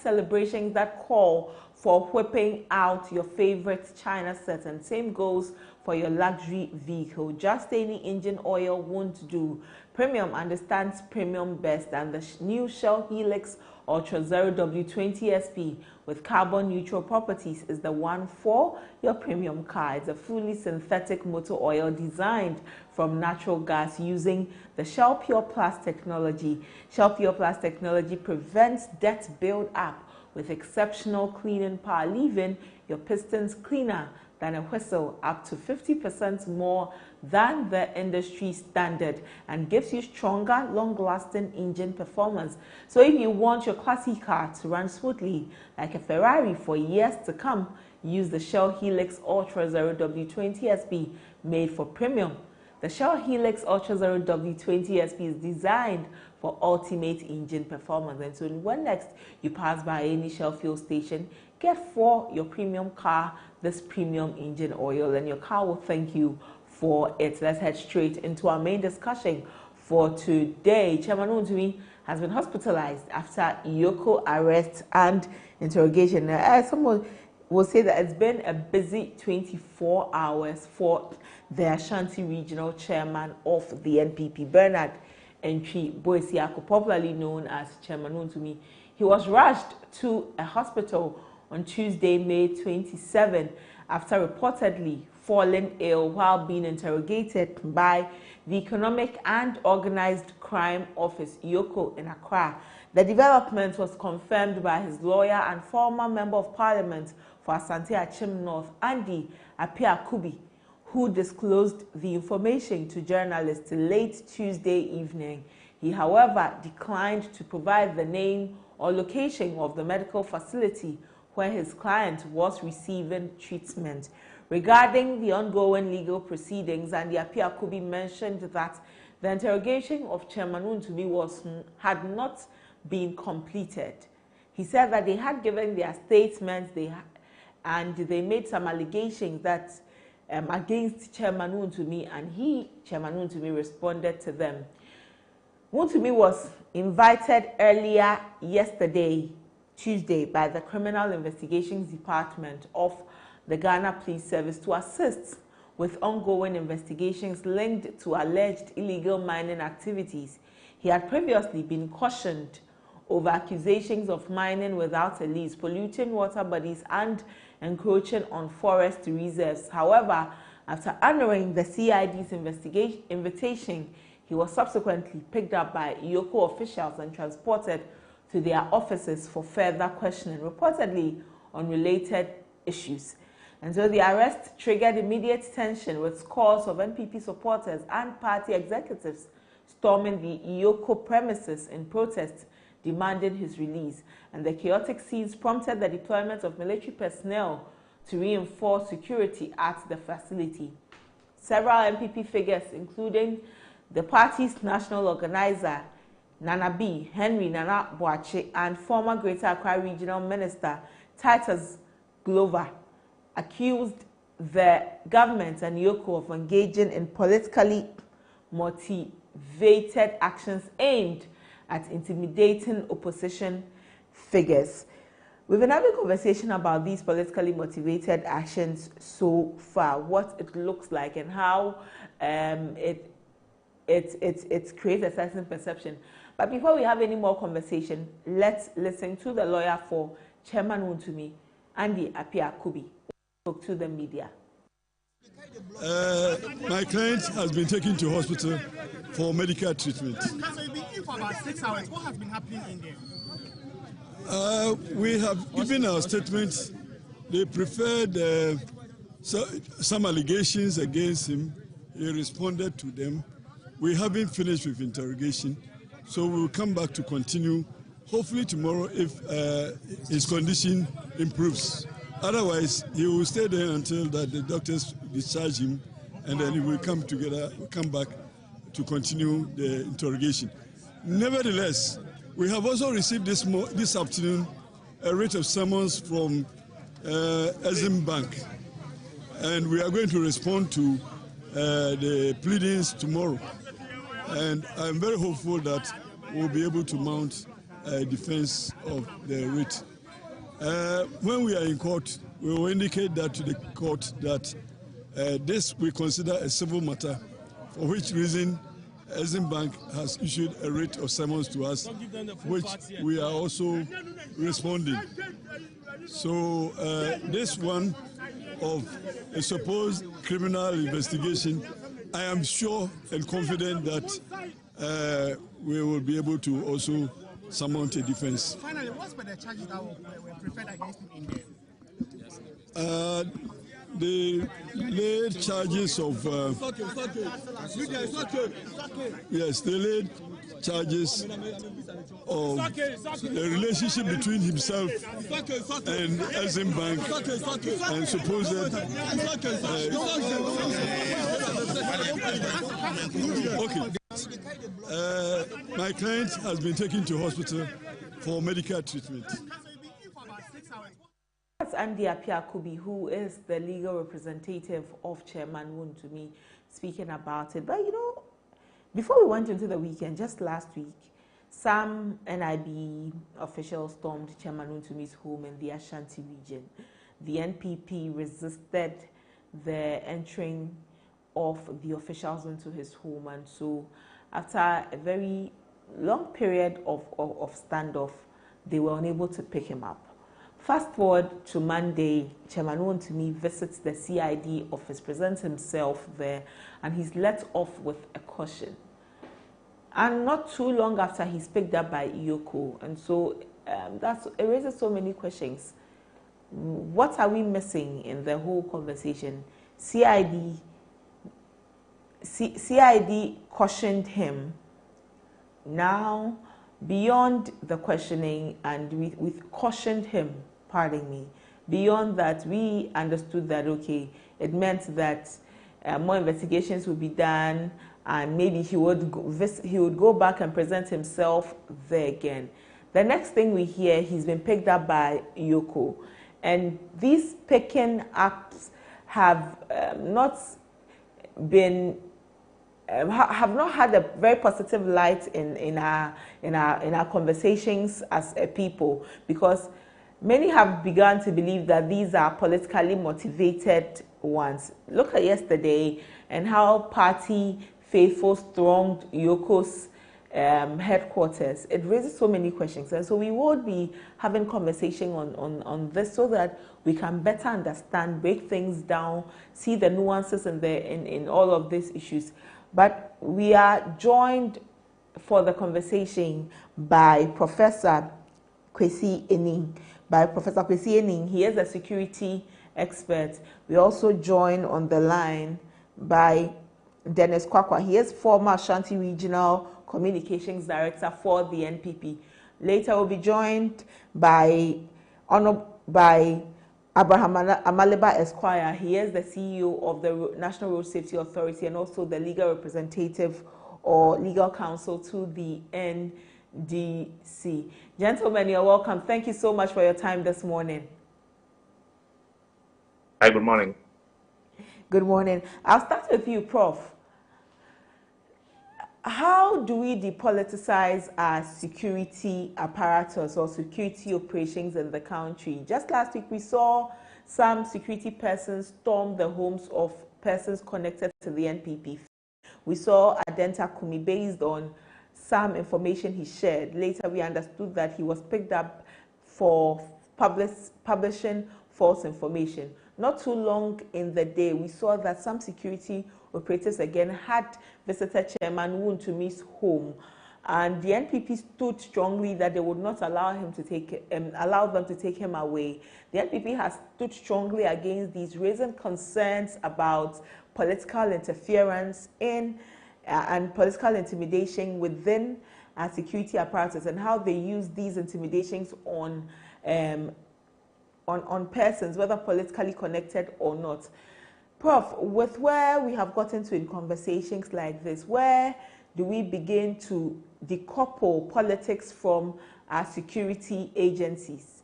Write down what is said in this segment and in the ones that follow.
celebrations that call for whipping out your favorite China set, and same goes for your luxury vehicle. Just any engine oil won't do. Premium understands premium best, and the new Shell Helix Ultra Zero W20 SP with carbon neutral properties is the one for your premium car. It's a fully synthetic motor oil designed from natural gas using the Shell Pure Plus technology. Shell Pure Plus technology prevents dirt build-up with exceptional cleaning power, leaving your pistons cleaner than a whistle, up to 50% more than the industry standard, and gives you stronger, long-lasting engine performance. So if you want your classy car to run smoothly like a Ferrari for years to come, use the Shell Helix Ultra Zero W20 SP made for premium. The Shell Helix Ultra Zero W20 SP is designed for ultimate engine performance. And so when next you pass by any Shell fuel station, get for your premium car this premium engine oil, and your car will thank you for it. Let's head straight into our main discussion for today. Chairman WONTUMI has been hospitalized after EOCO arrest and interrogation. Someone will say that it's been a busy 24 hours for the Ashanti Regional Chairman of the NPP, Bernard Entry Boisiako, popularly known as Chairman WONTUMI. He was rushed to a hospital on Tuesday, May 27, after reportedly falling ill while being interrogated by the Economic and Organized Crime Office, EOCO, in Accra. The development was confirmed by his lawyer and former Member of Parliament for Asante Achim North, Andy Appiah-Kubi, who disclosed the information to journalists late Tuesday evening. He, however, declined to provide the name or location of the medical facility where his client was receiving treatment. Regarding the ongoing legal proceedings, Andy Appiah-Kubi mentioned that the interrogation of Chairman WONTUMI had not been completed. He said that they had given their statements and they made some allegations that against Chairman WONTUMI, and Chairman WONTUMI, responded to them. WONTUMI was invited earlier yesterday, Tuesday, by the Criminal Investigations Department of the Ghana Police Service to assist with ongoing investigations linked to alleged illegal mining activities. He had previously been cautioned over accusations of mining without a lease, polluting water bodies, and encroaching on forest reserves. However, after honoring the CID's invitation, he was subsequently picked up by EOCO officials and transported to their offices for further questioning, reportedly on related issues. And so the arrest triggered immediate tension, with scores of NPP supporters and party executives storming the EOCO premises in protest, demanding his release. And the chaotic scenes prompted the deployment of military personnel to reinforce security at the facility. Several NPP figures, including the party's national organizer, Nana B. Henry Nana Boache, and former Greater Accra Regional Minister Titus Glover, accused the government and EOCO of engaging in politically motivated actions aimed at intimidating opposition figures. We've been having a conversation about these politically motivated actions so far, what it looks like, and how it creates a certain perception. But before we have any more conversation, let's listen to the lawyer for Chairman WONTUMI, Andy Appiah-Kubi, who spoke to the media. My client has been taken to hospital for medical treatment. So you've been in for about 6 hours. What has been happening in there? We have given our statements. They preferred some allegations against him. He responded to them. We haven't finished with interrogation, so we will come back to continue, hopefully tomorrow, if his condition improves. Otherwise, he will stay there until that the doctors discharge him, and then he will come back to continue the interrogation. Nevertheless, we have also received this afternoon a writ of summons from Exim Bank, and we are going to respond to the pleadings tomorrow. And I'm very hopeful that we'll be able to mount a defense of the writ When we are in court, we will indicate that to the court that this we consider a civil matter, for which reason Exim Bank has issued a writ of summons to us, which we are also responding. So this one of a supposed criminal investigation, I am sure and confident that we will be able to also surmount a defense. Finally, what were the charges that were preferred against him in there? The laid charges of yes, the laid charges of the relationship between himself and Exim Bank and supposed my client has been taken to hospital for medical treatment. That's Andy Apiakubi, who is the legal representative of Chairman WONTUMI, speaking about it. But you know, before we went into the weekend, just last week, some NIB officials stormed Chairman WONTUMI's home in the Ashanti region. The NPP resisted the entering of the officials into his home, and so after a very long period of standoff, they were unable to pick him up. Fast forward to Monday, Chairman WONTUMI visits the CID office, presents himself there, and he's let off with a caution. And not too long after, he's picked up by EOCO, and so it raises so many questions. What are we missing in the whole conversation? CID cautioned him. Now, beyond the questioning, and we've cautioned him, pardon me, beyond that, we understood that, okay, it meant that more investigations would be done, and maybe he would go back and present himself there again. The next thing we hear, he's been picked up by EOCO, and these picking ups have not had a very positive light in our conversations as a people, because many have begun to believe that these are politically motivated ones. Look at yesterday and how party faithful stormed EOCO's headquarters. It raises so many questions, and so we will be having conversation on this so that we can better understand, break things down, see the nuances in all of these issues. But we are joined for the conversation by Professor Kwesi Ening. He is a security expert. We also join on the line by Dennis Kwakwa. He is former Ashanti Regional Communications Director for the NPP. Later, we'll be joined by Abraham Amaleba Esquire. He is the CEO of the National Road Safety Authority and also the legal representative or legal counsel to the NDC. Gentlemen, you're welcome. Thank you so much for your time this morning. Hi, good morning. Good morning. I'll start with you, Prof. How do we depoliticize our security apparatus or security operations in the country? Just last week, we saw some security persons storm the homes of persons connected to the NPP. We saw Adenta Kumi based on some information he shared. Later, we understood that he was picked up for publishing false information. Not too long in the day, we saw that some security operators again had visited Chairman WONTUMI's home, and the NPP stood strongly that they would not allow them to take him away. The NPP has stood strongly against these, raising concerns about political interference in and political intimidation within our security apparatus, and how they use these intimidations on persons, whether politically connected or not. Prof, with where we have gotten to in conversations like this, where do we begin to decouple politics from our security agencies?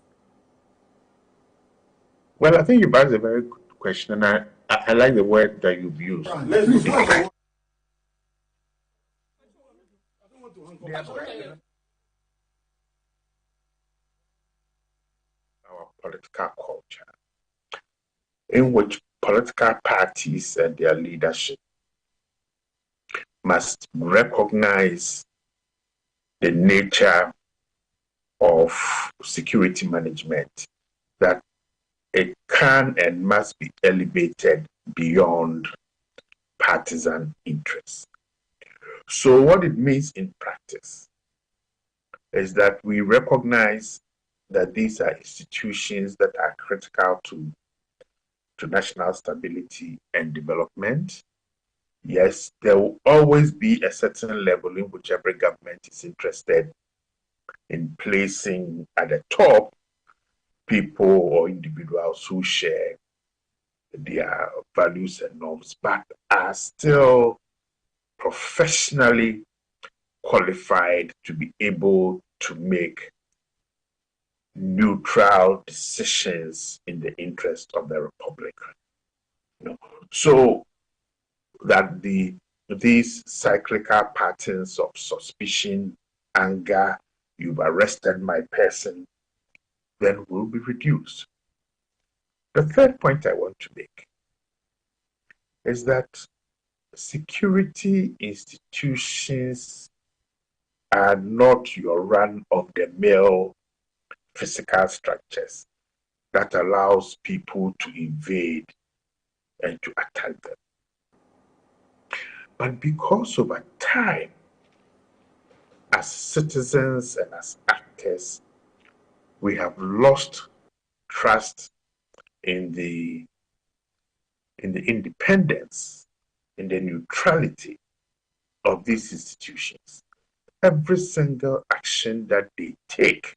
Well, I think you've asked a very good question, and I like the word that you've used. Our political culture in which political parties and their leadership must recognize the nature of security management, that it can and must be elevated beyond partisan interests. So what it means in practice is that we recognize that these are institutions that are critical to national stability and development. Yes, there will always be a certain level in which every government is interested in placing at the top people or individuals who share their values and norms, but are still professionally qualified to be able to make neutral decisions in the interest of the republic. So that these cyclical patterns of suspicion, anger, you've arrested my person, then will be reduced. The third point I want to make is that security institutions are not your run-of-the-mill physical structures that allows people to invade and to attack them. But because over time, as citizens and as actors, we have lost trust in the independence, in the neutrality of these institutions. Every single action that they take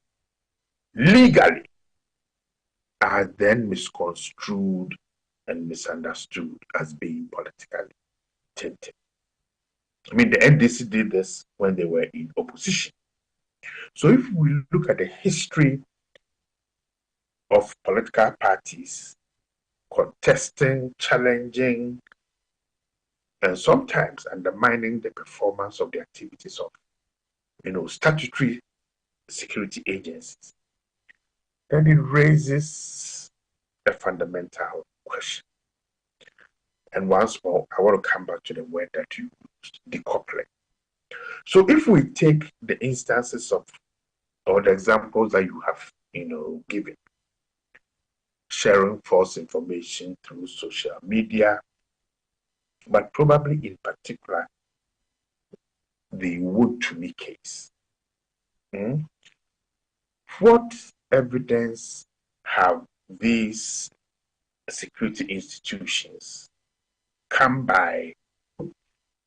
legally are then misconstrued and misunderstood as being politically tainted. I mean, the NDC did this when they were in opposition. So if we look at the history of political parties contesting, challenging, and sometimes undermining the performance of the activities of, statutory security agencies, then it raises a fundamental question. And once more, I want to come back to the word that you used, decoupling. So if we take the instances of, or the examples that you have, given, sharing false information through social media, but probably in particular, the WONTUMI case. What evidence have these security institutions come by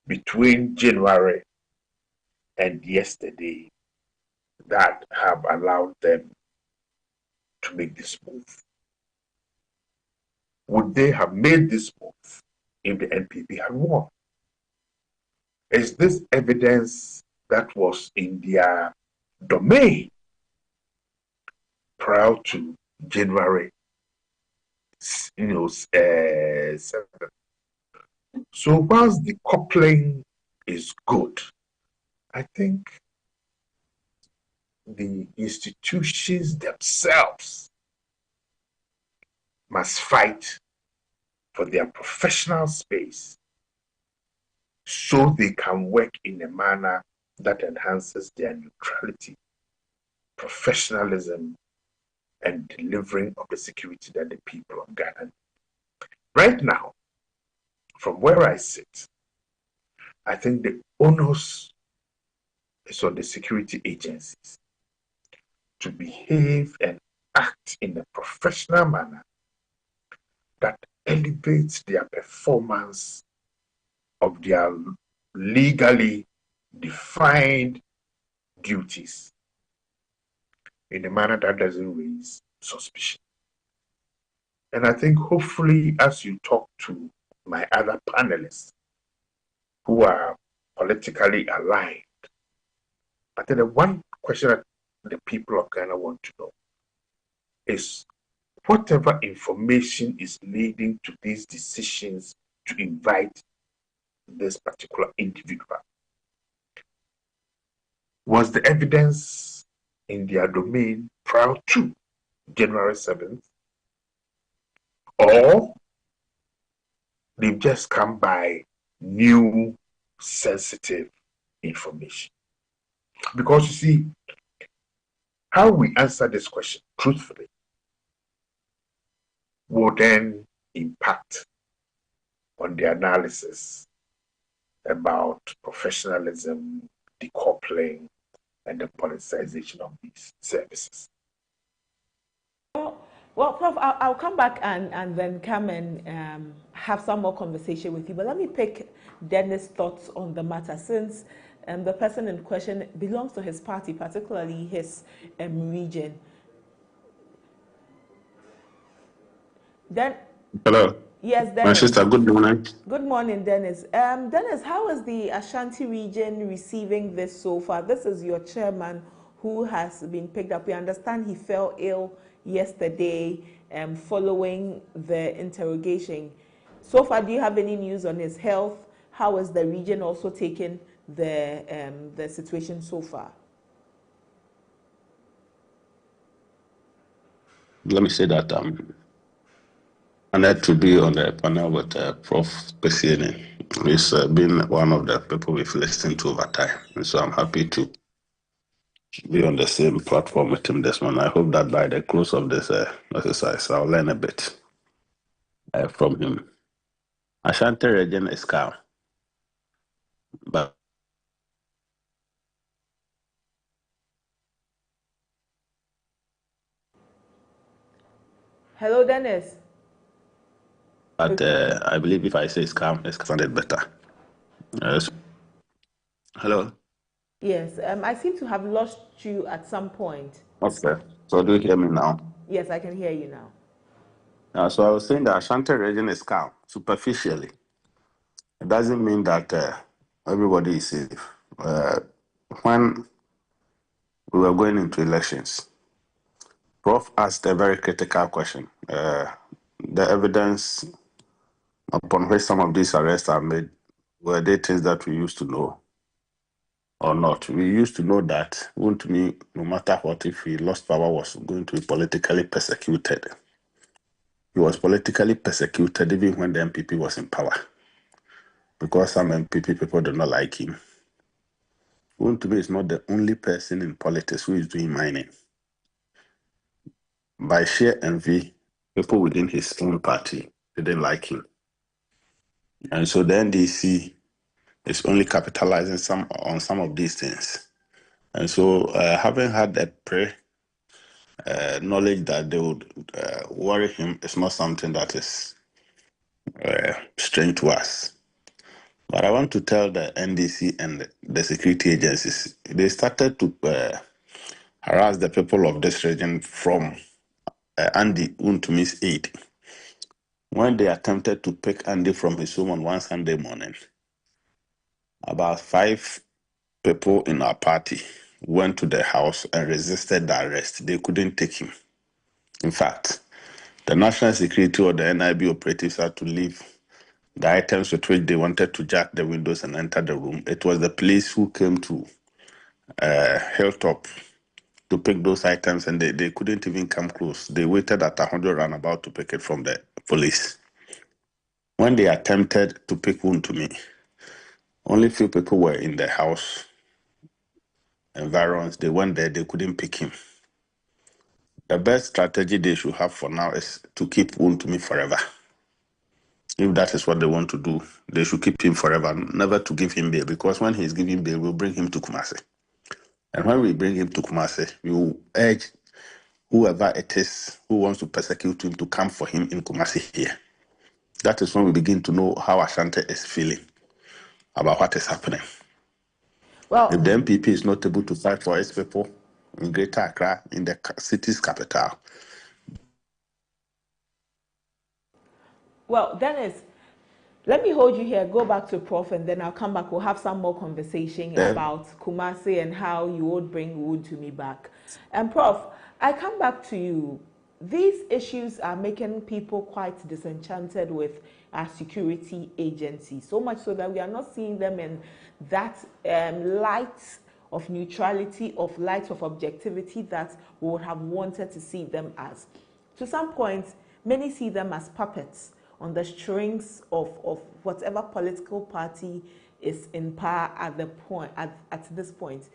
between January and yesterday that have allowed them to make this move? Would they have made this move if the NPP had won? Is this evidence that was in their domain prior to January 7th? So whilst the coupling is good, I think the institutions themselves must fight for their professional space so they can work in a manner that enhances their neutrality, professionalism, and delivering of the security that the people of Ghana need. Right now, from where I sit, I think the onus is on the security agencies to behave and act in a professional manner that elevates their performance of their legally defined duties in a manner that doesn't raise suspicion. And I think hopefully as you talk to my other panelists who are politically aligned, I think the one question that the people of Ghana want to know is whatever information is leading to these decisions to invite this particular individual, was the evidence in their domain prior to January 7th, or they've just come by new sensitive information. Because you see, how we answer this question truthfully will then impact on the analysis about professionalism, decoupling, and the politicization of these services. Well, Prof, I'll come back and then come and have some more conversation with you. But let me pick Dennis' thoughts on the matter, since the person in question belongs to his party, particularly his region. Hello. Yes, Dennis. My sister, good morning. Good morning, Dennis. Dennis, how is the Ashanti region receiving this so far? This is your chairman who has been picked up. We understand he fell ill yesterday following the interrogation. So far, do you have any news on his health? How is the region also taking the situation so far? Let me say that I'm honored to be on the panel with Prof. Pesini. He's been one of the people we've listened to over time. And so I'm happy to be on the same platform with him this morning. I hope that by the close of this exercise, I'll learn a bit from him. Ashanti region is calm, but Hello, Dennis. I believe if I say it's calm, it's sounded better. Yes. Hello? Yes, I seem to have lost you at some point. Okay. So do you hear me now? Yes, I can hear you now. So I was saying that Ashanti region is calm, superficially. It doesn't mean that everybody is safe. When we were going into elections, Prof asked a very critical question. The evidence upon which some of these arrests are made, were they things that we used to know or not? We used to know that WONTUMI, no matter what, if he lost power, was going to be politically persecuted. He was politically persecuted even when the MPP was in power, because some MPP people do not like him. WONTUMI is not the only person in politics who is doing mining. By sheer envy, people within his own party didn't like him. And so the NDC is only capitalizing on some of these things. And so having had a knowledge that they would worry him is not something that is strange to us. But I want to tell the NDC and the security agencies, they started to harass the people of this region from Andy WONTUMI's aid. When they attempted to pick Andy from his home on one Sunday morning, about 5 people in our party went to the house and resisted the arrest. They couldn't take him. In fact, the national security or the NIB operatives had to leave the items with which they wanted to jack the windows and enter the room. It was the police who came to Hilltop to pick those items, and they couldn't even come close. They waited at 100 roundabout to pick it from the police. When they attempted to pick WONTUMI, only few people were in the house environs. They went there, they couldn't pick him. The best strategy they should have for now is to keep WONTUMI forever. If that is what they want to do, they should keep him forever, never to give him bail, because when he's giving bail, we'll bring him to Kumasi. And when we bring him to Kumasi, we will urge whoever it is who wants to persecute him to come for him in Kumasi here. That is when we begin to know how Ashanti is feeling about what is happening. Well, if the MPP is not able to fight for its people in Greater Accra, in the city's capital. Well, Dennis, let me hold you here, go back to Prof, and then I'll come back. We'll have some more conversation about Kumasi and how you would bring WONTUMI back. And Prof, I come back to you. These issues are making people quite disenchanted with our security agencies, so much so that we are not seeing them in that light of neutrality, of light, of objectivity that we would have wanted to see them as. To some point, many see them as puppets on the strings of whatever political party is in power at this point.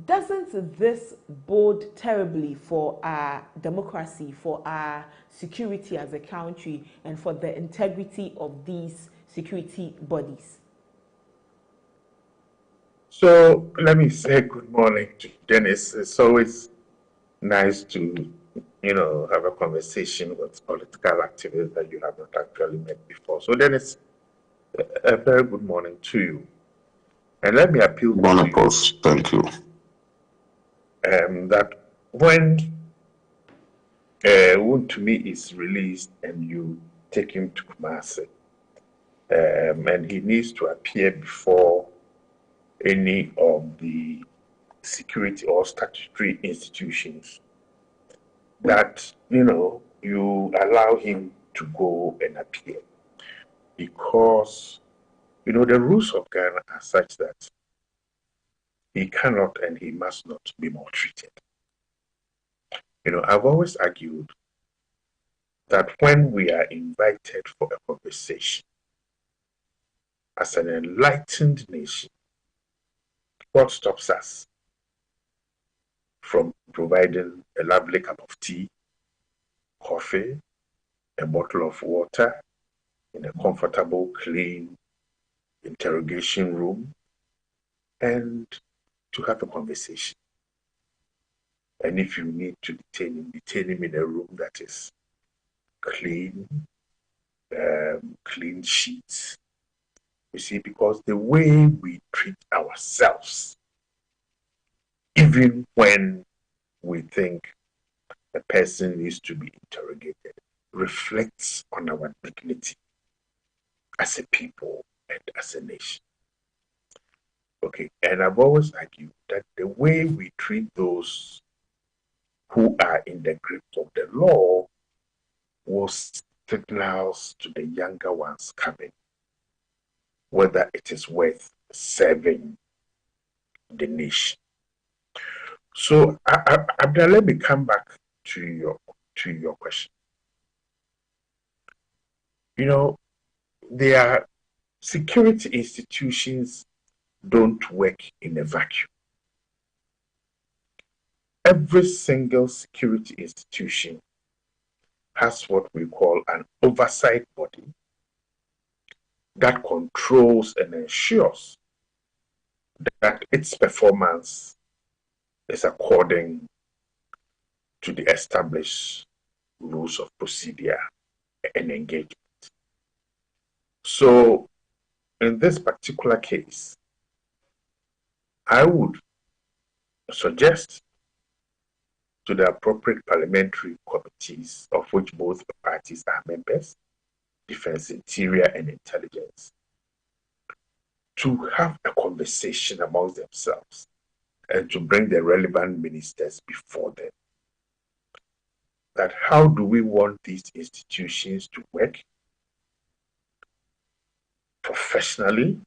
Doesn't this bode terribly for our democracy, for our security as a country, and for the integrity of these security bodies? So let me say good morning to Dennis. It's always nice to, have a conversation with political activists that you have not actually met before. So Dennis, a very good morning to you. And let me appeal to you. Thank you. That when WONTUMI is released and you take him to Kumasi, and he needs to appear before any of the security or statutory institutions, that you allow him to go and appear, because the rules of Ghana are such that he cannot and he must not be maltreated. I've always argued that when we are invited for a conversation as an enlightened nation, what stops us from providing a lovely cup of tea, coffee, a bottle of water in a comfortable, clean interrogation room, and to have a conversation? And if you need to detain him in a room that is clean, clean sheets. You see, because the way we treat ourselves, even when we think a person needs to be interrogated, reflects on our dignity as a people and as a nation. Okay, and I've always argued that the way we treat those who are in the grip of the law will signal to the younger ones coming whether it is worth serving the nation. So, Abdul, let me come back to your question. Their security institutions don't work in a vacuum. Every single security institution has what we call an oversight body that controls and ensures that its performance is according to the established rules of procedure and engagement. So, in this particular case, I would suggest to the appropriate parliamentary committees, of which both parties are members, Defense, Interior, and Intelligence, to have a conversation amongst themselves and to bring the relevant ministers before them. That how do we want these institutions to work professionally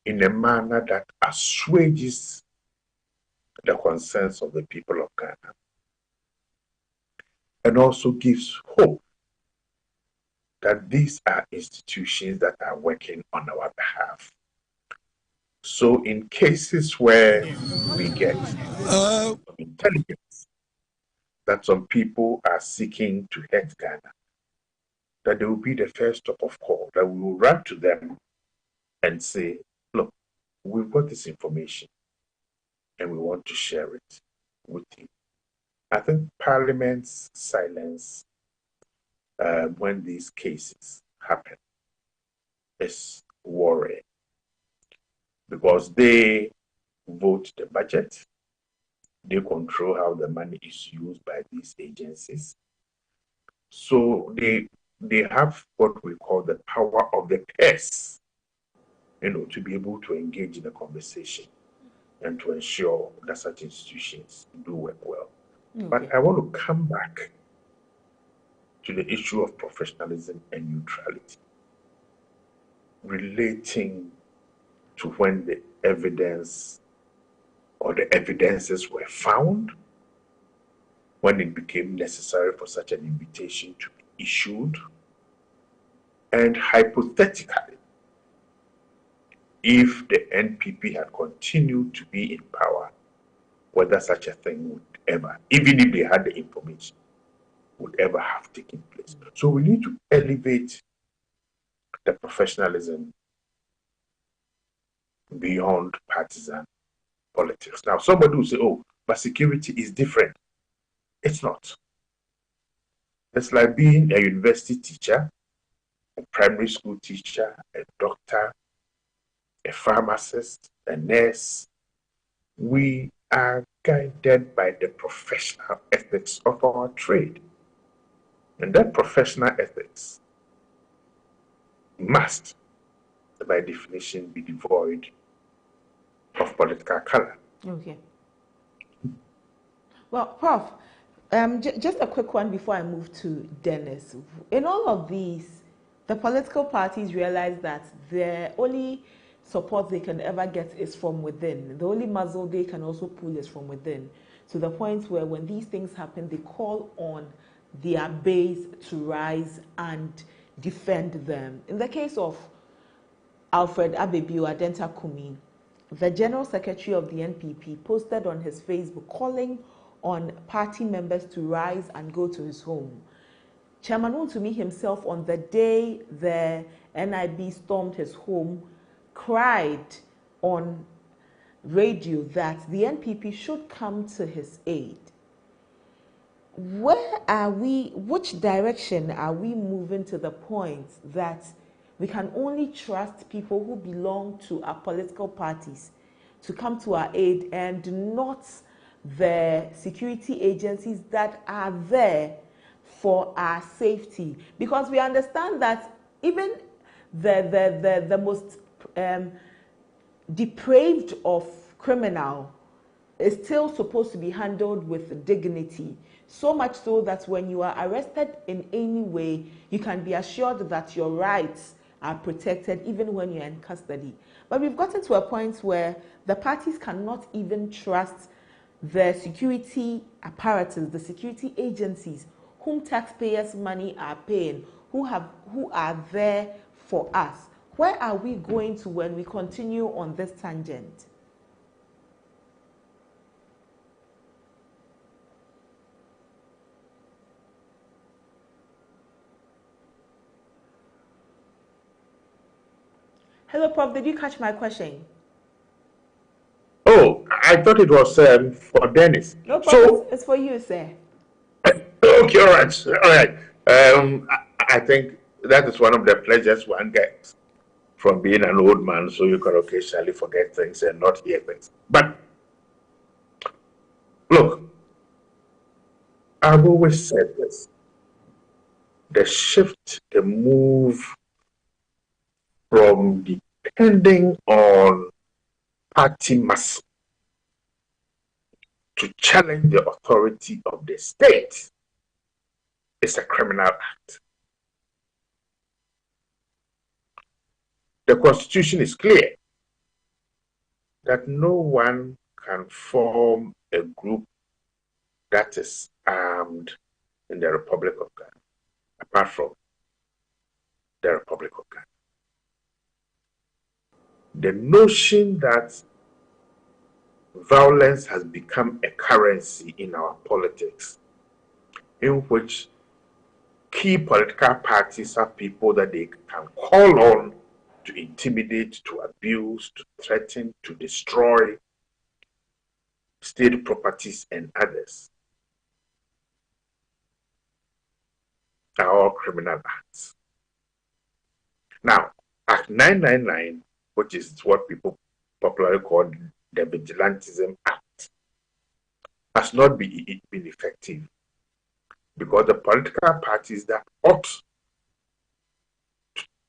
in a manner that assuages the concerns of the people of Ghana and also gives hope that these are institutions that are working on our behalf. So in cases where we get intelligence that some people are seeking to hurt Ghana, that they will be the first stop of call, that we will run to them and say, look, we've got this information and we want to share it with you. I think Parliament's silence when these cases happen is worrying, because they vote the budget, they control how the money is used by these agencies. So they have what we call the power of the purse, to be able to engage in a conversation and to ensure that such institutions do work well. Okay. But I want to come back to the issue of professionalism and neutrality relating to when the evidence or the evidences were found when it became necessary for such an invitation to be issued, and hypothetically, if the NPP had continued to be in power, whether such a thing would ever, even if they had the information, would ever have taken place. So we need to elevate the professionalism beyond partisan politics. Now, somebody will say, oh, but security is different. It's not. It's like being a university teacher, a primary school teacher, a doctor, a pharmacist, a nurse. We are guided by the professional ethics of our trade. And that professional ethics must, by definition, be devoid of political color. Okay. Well, Prof, just a quick one before I move to Dennis. In all of these, the political parties realize that the only support they can ever get is from within. The only muzzle they can also pull is from within. To the point where when these things happen, they call on their base to rise and defend them. In the case of Alfred Abebio Adenta Kumi, the General Secretary of the NPP, posted on his Facebook calling on party members to rise and go to his home. Chairman WONTUMI himself, on the day the NIB stormed his home, cried on radio that the NPP should come to his aid. Where are we, which direction are we moving to the point that we can only trust people who belong to our political parties to come to our aid and not the security agencies that are there for our safety? Because we understand that even the most depraved of criminal is still supposed to be handled with dignity. So much so that when you are arrested in any way, you can be assured that your rights are protected even when you're in custody. But we've gotten to a point where the parties cannot even trust the security apparatus, the security agencies whom taxpayers' money are paying, who are there for us. Where are we going to when we continue on this tangent? Hello, Prof. Did you catch my question? Oh, I thought it was for Dennis. No, Prof. So, it's for you, sir. okay, all right, all right. I think that is one of the pleasures one gets from being an old man, so you can occasionally forget things and not hear things. But look, I've always said this. The shift, the move from depending on party muscle to challenge the authority of the state is a criminal act. The Constitution is clear that no one can form a group that is armed in the Republic of Ghana, apart from the Republic of Ghana. The notion that violence has become a currency in our politics, in which key political parties have people that they can call on to intimidate, to abuse, to threaten, to destroy state properties and others, are all criminal acts. Now, Act 999, which is what people popularly call the Vigilantism Act, has not been effective because the political parties that ought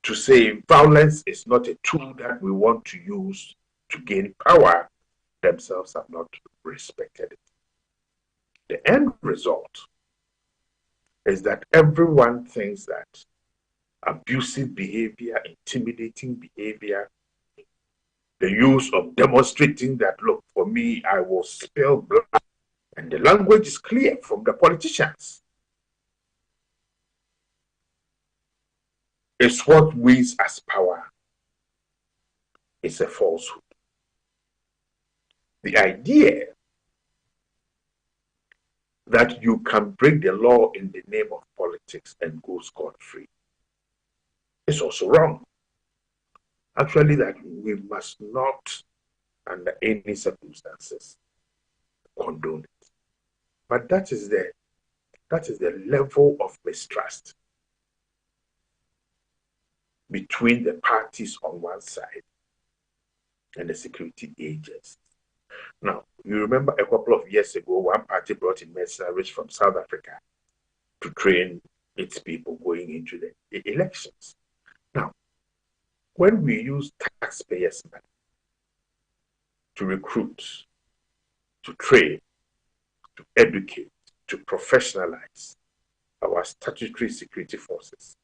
to say violence is not a tool that we want to use to gain power themselves have not respected it. The end result is that everyone thinks that abusive behavior, intimidating behavior, the use of demonstrating that, look, for me, I will spill blood. And the language is clear from the politicians. It's what wins as power. It's a falsehood. The idea that you can break the law in the name of politics and go scot-free is also wrong. Actually, that we must not, under any circumstances, condone it. But that is the level of mistrust between the parties on one side and the security agents. Now, you remember a couple of years ago, one party brought in mercenaries from South Africa to train its people going into the elections. Now, when we use taxpayers' money to recruit, to train, to educate, to professionalize our statutory security forces,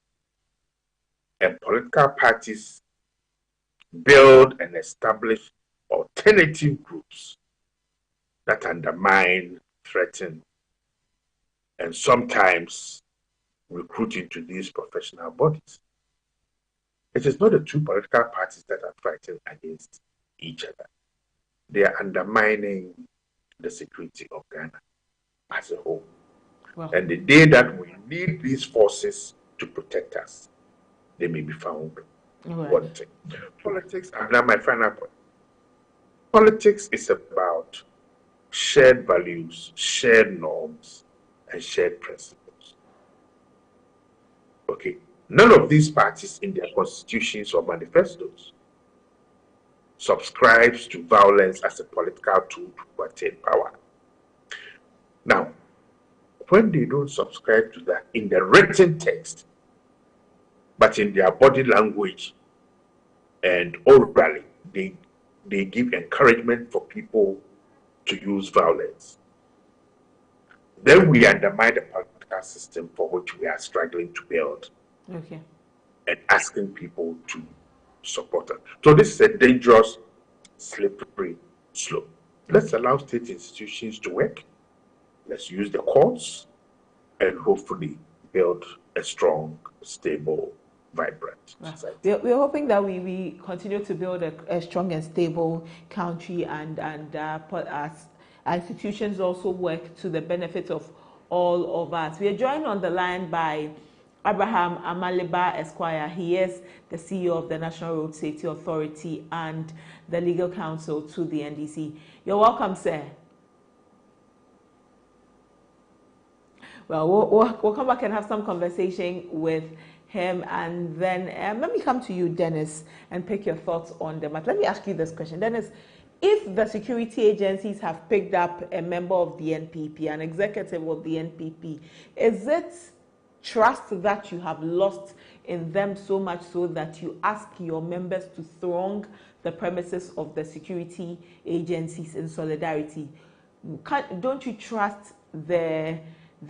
and political parties build and establish alternative groups that undermine, threaten, and sometimes recruit into these professional bodies. It is not the two political parties that are fighting against each other. They are undermining the security of Ghana as a whole. Wow. And the day that we need these forces to protect us, they may be found wanting. Politics, and now my final point. Politics is about shared values, shared norms, and shared principles. Okay. None of these parties in their constitutions or manifestos subscribes to violence as a political tool to attain power. Now, when they don't subscribe to that in the written text, but in their body language and orally, they give encouragement for people to use violence, then we undermine the political system for which we are struggling to build. Okay. And asking people to support us. So this is a dangerous, slippery slope. Let's allow state institutions to work. Let's use the courts and hopefully build a strong, stable, vibrant society. We're hoping that we continue to build a strong and stable country, and as institutions also work to the benefit of all of us. We are joined on the line by Abraham Amaliba Esquire. He is the CEO of the National Road Safety Authority and the legal counsel to the NDC. You're welcome, sir. Well, we'll come back and have some conversation with him, and then let me come to you, Dennis, and pick your thoughts on them. But let me ask you this question, Dennis. If the security agencies have picked up a member of the NPP, an executive of the NPP, is it trust that you have lost in them so much so that you ask your members to throng the premises of the security agencies in solidarity? Don't you trust the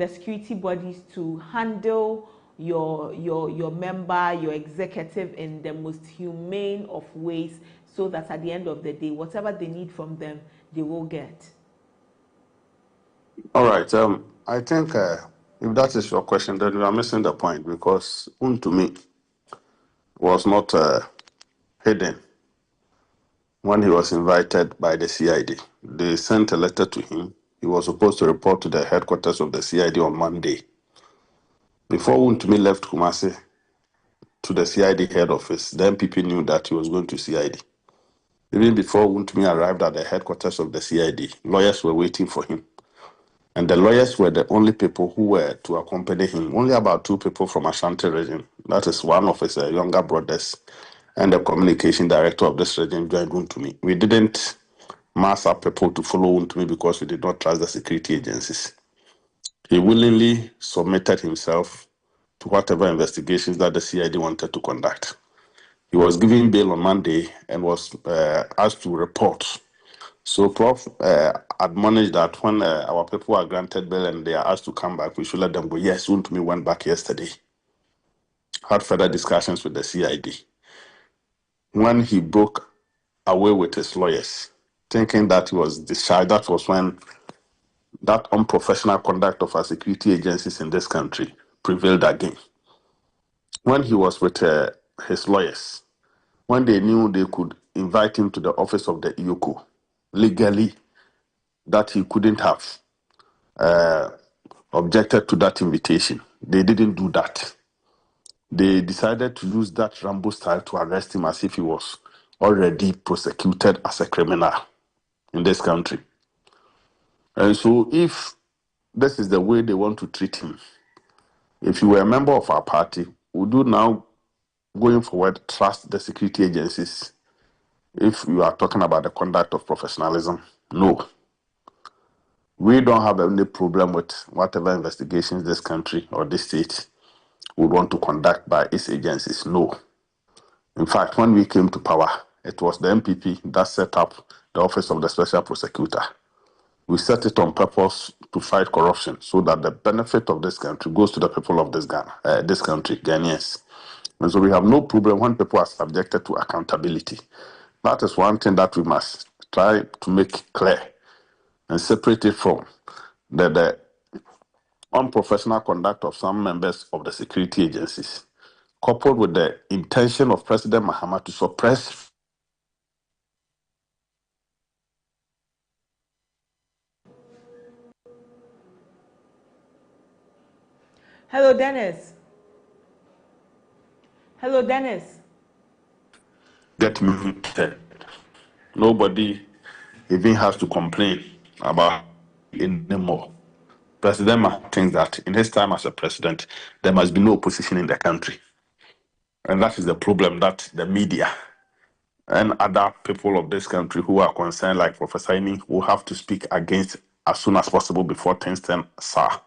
security bodies to handle your member, your executive in the most humane of ways, so that at the end of the day, whatever they need from them, they will get? All right. I think if that is your question, then you are missing the point, because WONTUMI was not hidden when he was invited by the CID. They sent a letter to him. He was supposed to report to the headquarters of the CID on Monday. Before WONTUMI left Kumasi to the CID head office, the MPP knew that he was going to CID. Even before WONTUMI arrived at the headquarters of the CID, lawyers were waiting for him. And the lawyers were the only people who were to accompany him. Only about 2 people from Ashanti region. That is one of his younger brothers and the communication director of this region joined WONTUMI. We didn't mass up people to follow WONTUMI because we did not trust the security agencies. He willingly submitted himself to whatever investigations that the CID wanted to conduct. He was given bail on Monday and was asked to report. So Prof admonished that when our people are granted bail and they are asked to come back, we should let them go. Yes, WONTUMI went back yesterday. Had further discussions with the CID. When he broke away with his lawyers, thinking that he was discharged. That was when that unprofessional conduct of our security agencies in this country prevailed again. When he was with his lawyers, when they knew they could invite him to the office of the EOCO legally, that he couldn't have objected to that invitation. They didn't do that. They decided to use that Rambo style to arrest him as if he was already prosecuted as a criminal in this country. And so if this is the way they want to treat him, if you were a member of our party, would you now, going forward, trust the security agencies if you are talking about the conduct of professionalism? No. We don't have any problem with whatever investigations this country or this state would want to conduct by its agencies. No. In fact, when we came to power, it was the MPP that set up the Office of the Special Prosecutor. We set it on purpose to fight corruption so that the benefit of this country goes to the people of this country, Ghanaians. And so we have no problem when people are subjected to accountability. That is one thing that we must try to make clear and separate it from the unprofessional conduct of some members of the security agencies, coupled with the intention of President Mahama to suppress. Hello, Dennis. Hello, Dennis. Get muted. Nobody even has to complain about it anymore. President Mahama thinks that in his time as a president, there must be no opposition in the country. And that is the problem that the media and other people of this country who are concerned, like Professor Amy, will have to speak against as soon as possible before things turn sour.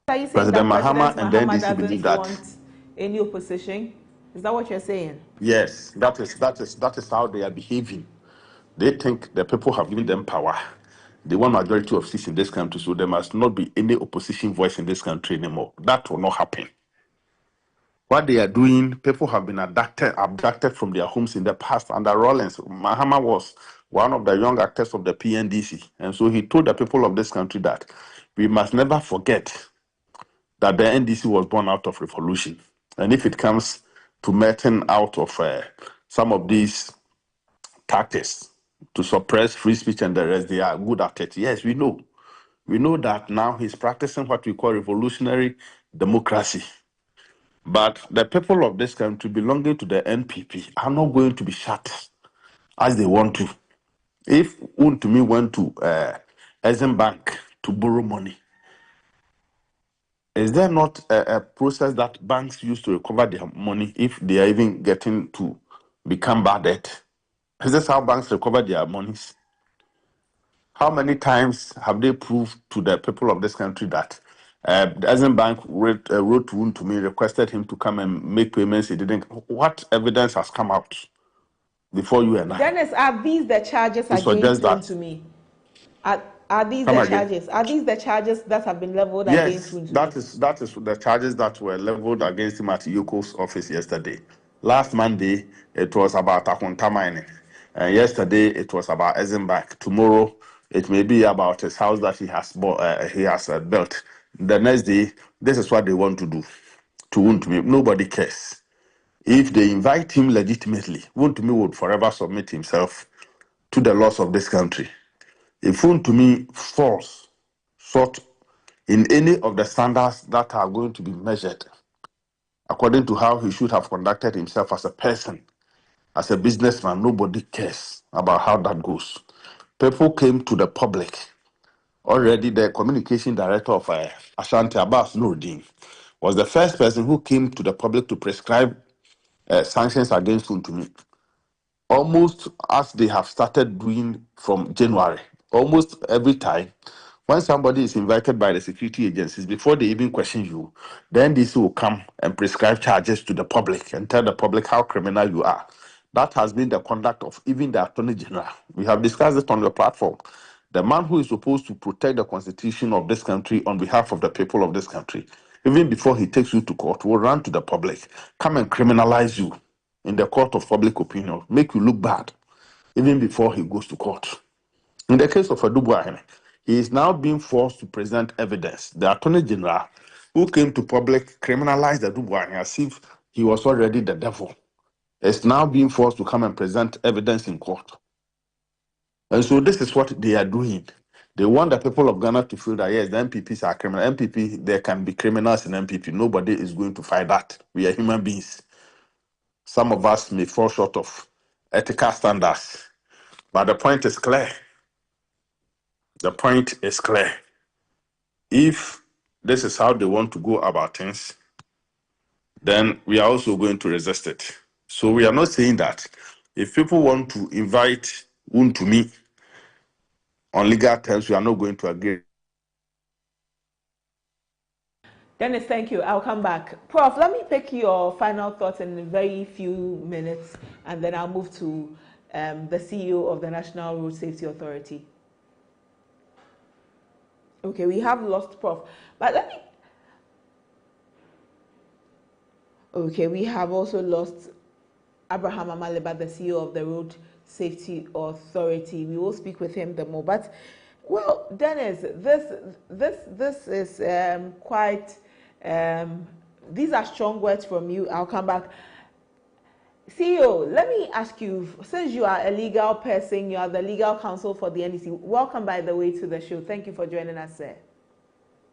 Are you saying President that Mahama President and the Mahama NDC believe doesn't that. want any opposition? Is that what you're saying? Yes, that is how they are behaving. They think the people have given them power. They want majority of seats in this country, so there must not be any opposition voice in this country anymore. That will not happen. What they are doing, people have been abducted from their homes in the past under Rawlings. Mahama was one of the young actors of the PNDC. And so he told the people of this country that we must never forget that the NDC was born out of revolution. And if it comes to meting out of some of these tactics to suppress free speech and the rest, they are good at it. Yes, we know. We know that now he's practicing what we call revolutionary democracy. But the people of this country belonging to the NPP are not going to be shut as they want to. If WONTUMI went to Exim Bank to borrow money, is there not a process that banks use to recover their money if they are even getting to become bad debt? Is this how banks recover their monies? How many times have they proved to the people of this country that the Exim Bank wrote to WONTUMI, requested him to come and make payments? He didn't. What evidence has come out before you and I? Dennis, are these the charges It against suggests that. WONTUMI? Are these Come the again. charges? Are these the charges that have been leveled against Yes, WONTUMI? that is the charges that were leveled against him at EOCO's office yesterday. Last Monday, it was about WONTUMI. And yesterday, it was about Exim Bank. Tomorrow, it may be about his house that he has built. The next day, this is what they want to do to WONTUMI. Nobody cares. If they invite him legitimately, WONTUMI would forever submit himself to the laws of this country. If WONTUMI falls short in any of the standards that are going to be measured according to how he should have conducted himself as a person, as a businessman, nobody cares about how that goes. People came to the public. Already the communication director of Ashanti, Abbas Nuruddin, was the first person who came to the public to prescribe sanctions against WONTUMI. Almost as they have started doing from January. Almost every time, when somebody is invited by the security agencies, before they even question you, then NDC will come and prescribe charges to the public and tell the public how criminal you are. That has been the conduct of even the Attorney General. We have discussed it on the platform. The man who is supposed to protect the constitution of this country on behalf of the people of this country, even before he takes you to court, will run to the public, come and criminalize you in the court of public opinion, make you look bad. even before he goes to court. In the case of Adubuahene, he is now being forced to present evidence. The Attorney General, who came to public, criminalized Adubuahene as if he was already the devil, is now being forced to come and present evidence in court. And so this is what they are doing. They want the people of Ghana to feel that, yes, the MPPs are criminal. MPP, there can be criminals in MPP. Nobody is going to fight that. We are human beings. Some of us may fall short of ethical standards. But the point is clear. The point is clear. If this is how they want to go about things, then we are also going to resist it. So we are not saying that if people want to invite WONTUMI on legal terms, we are not going to agree. Dennis, thank you. I'll come back. Prof, let me pick your final thoughts in a very few minutes, and then I'll move to the CEO of the National Road Safety Authority. Okay, we have lost Prof. But let me... Okay, we have also lost Abraham Amaleba, the CEO of the Road Safety Authority. We will speak with him the more. But, well, Dennis, this is quite... these are strong words from you. I'll come back. CEO, let me ask you, since you are a legal person, you are the legal counsel for the NDC. Welcome, by the way, to the show. Thank you for joining us, sir.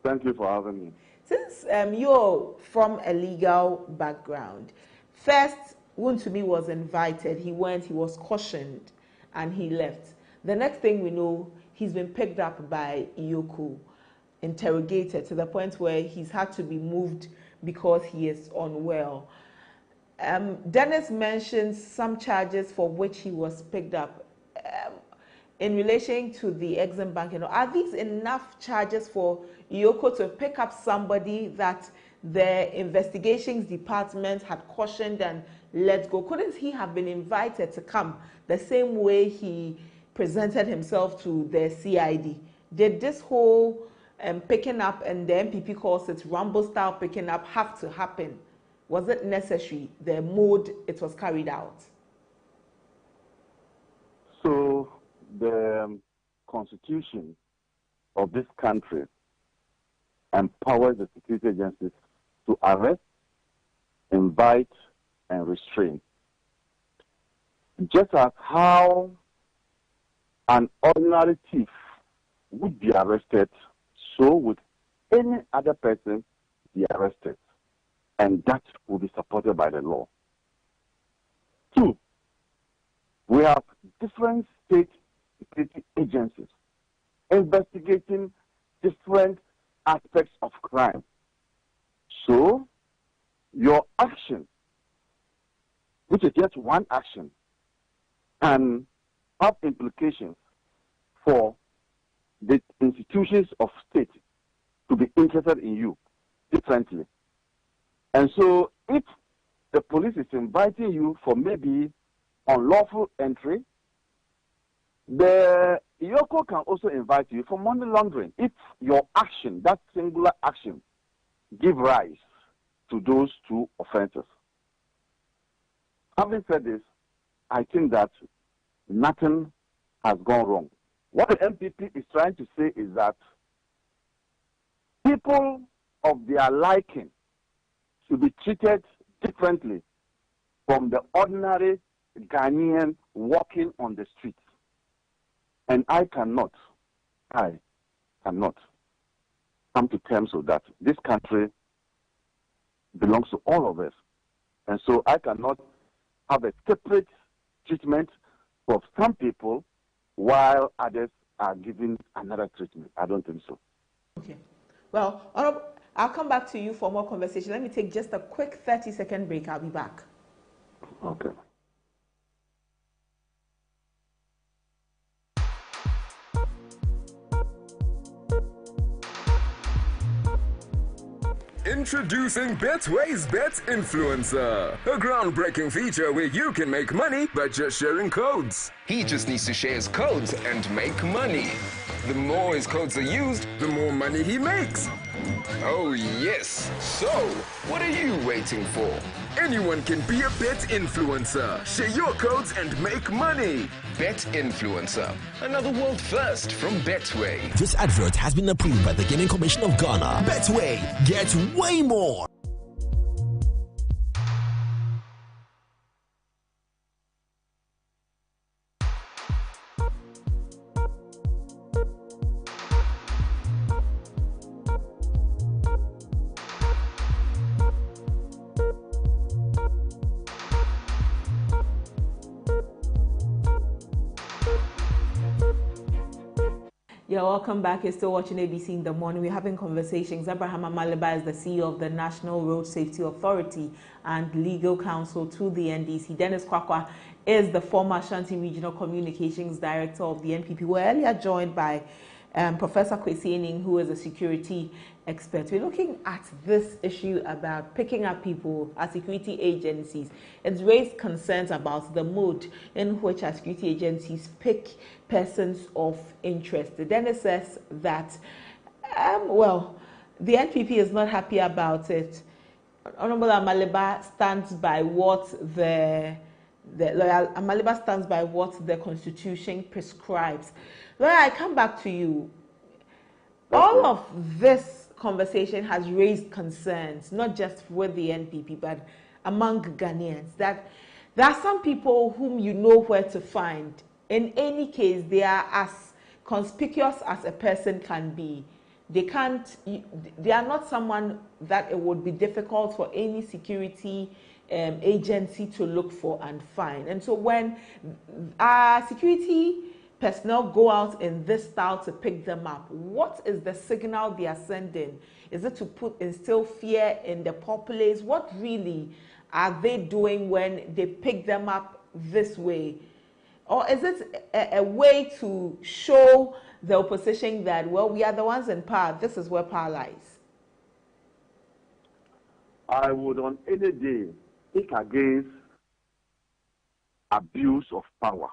Thank you for having me. Since you're from a legal background, first, WONTUMI was invited. He went, he was cautioned, and he left. The next thing we know, he's been picked up by EOCO, interrogated to the point where he's had to be moved because he is unwell. Dennis mentioned some charges for which he was picked up. In relation to the Exim Bank, are these enough charges for EOCO to pick up somebody that the investigations department had cautioned and let go? Couldn't he have been invited to come the same way he presented himself to the CID? Did this whole picking up, and the MPP calls it Rambo style picking up, have to happen? Was it necessary, the mode it was carried out? So the constitution of this country empowers the security agencies to arrest, invite, and restrain. Just as how an ordinary thief would be arrested, so would any other person be arrested. And that will be supported by the law. 2, we have different state security agencies investigating different aspects of crime. So, your action, which is just one action, can have implications for the institutions of state to be interested in you differently. And so if the police is inviting you for maybe unlawful entry, the EOCO can also invite you for money laundering if your action, that singular action, give rise to those two offenses. Having said this, I think that nothing has gone wrong. What the MPP is trying to say is that people of their liking should be treated differently from the ordinary Ghanaian walking on the streets. And I cannot come to terms with that. This country belongs to all of us. And so I cannot have a separate treatment for some people while others are given another treatment. I don't think so. Okay. Well, I'll come back to you for more conversation. Let me take just a quick 30-second break. I'll be back. Okay. Introducing Betway's Bet Influencer, a groundbreaking feature where you can make money by just sharing codes. He just needs to share his codes and make money. The more his codes are used, the more money he makes. Oh, yes. So, what are you waiting for? Anyone can be a bet influencer. Share your codes and make money. Bet Influencer, another world first from Betway. This advert has been approved by the Gaming Commission of Ghana. Betway, get way more. Yeah, welcome back. You're still watching ABC in the morning. We're having conversations. Abraham Amaliba is the CEO of the National Road Safety Authority and legal counsel to the NDC. Dennis Kwakwa is the former Ashanti Regional Communications Director of the NPP. We're earlier joined by Professor Kwesi Ening, who is a security expert. We're looking at this issue about picking up people as security agencies. It's raised concerns about the mode in which our security agencies pick persons of interest. Dennis says that, the NPP is not happy about it. Honorable Amaliba stands by what the lawyer Amaliba stands by what the Constitution prescribes. Lawyer, I come back to you. All of this conversation has raised concerns, not just with the NPP, but among Ghanaians, that there are some people whom you know where to find. In any case, they are as conspicuous as a person can be. They are not someone that it would be difficult for any security agency to look for and find. And so when our security personnel go out in this style to pick them up, what is the signal they are sending? Is it to instill fear in the populace? What really are they doing when they pick them up this way? Or is it a way to show the opposition that, well, we are the ones in power, this is where power lies? I would on any day speak against abuse of power.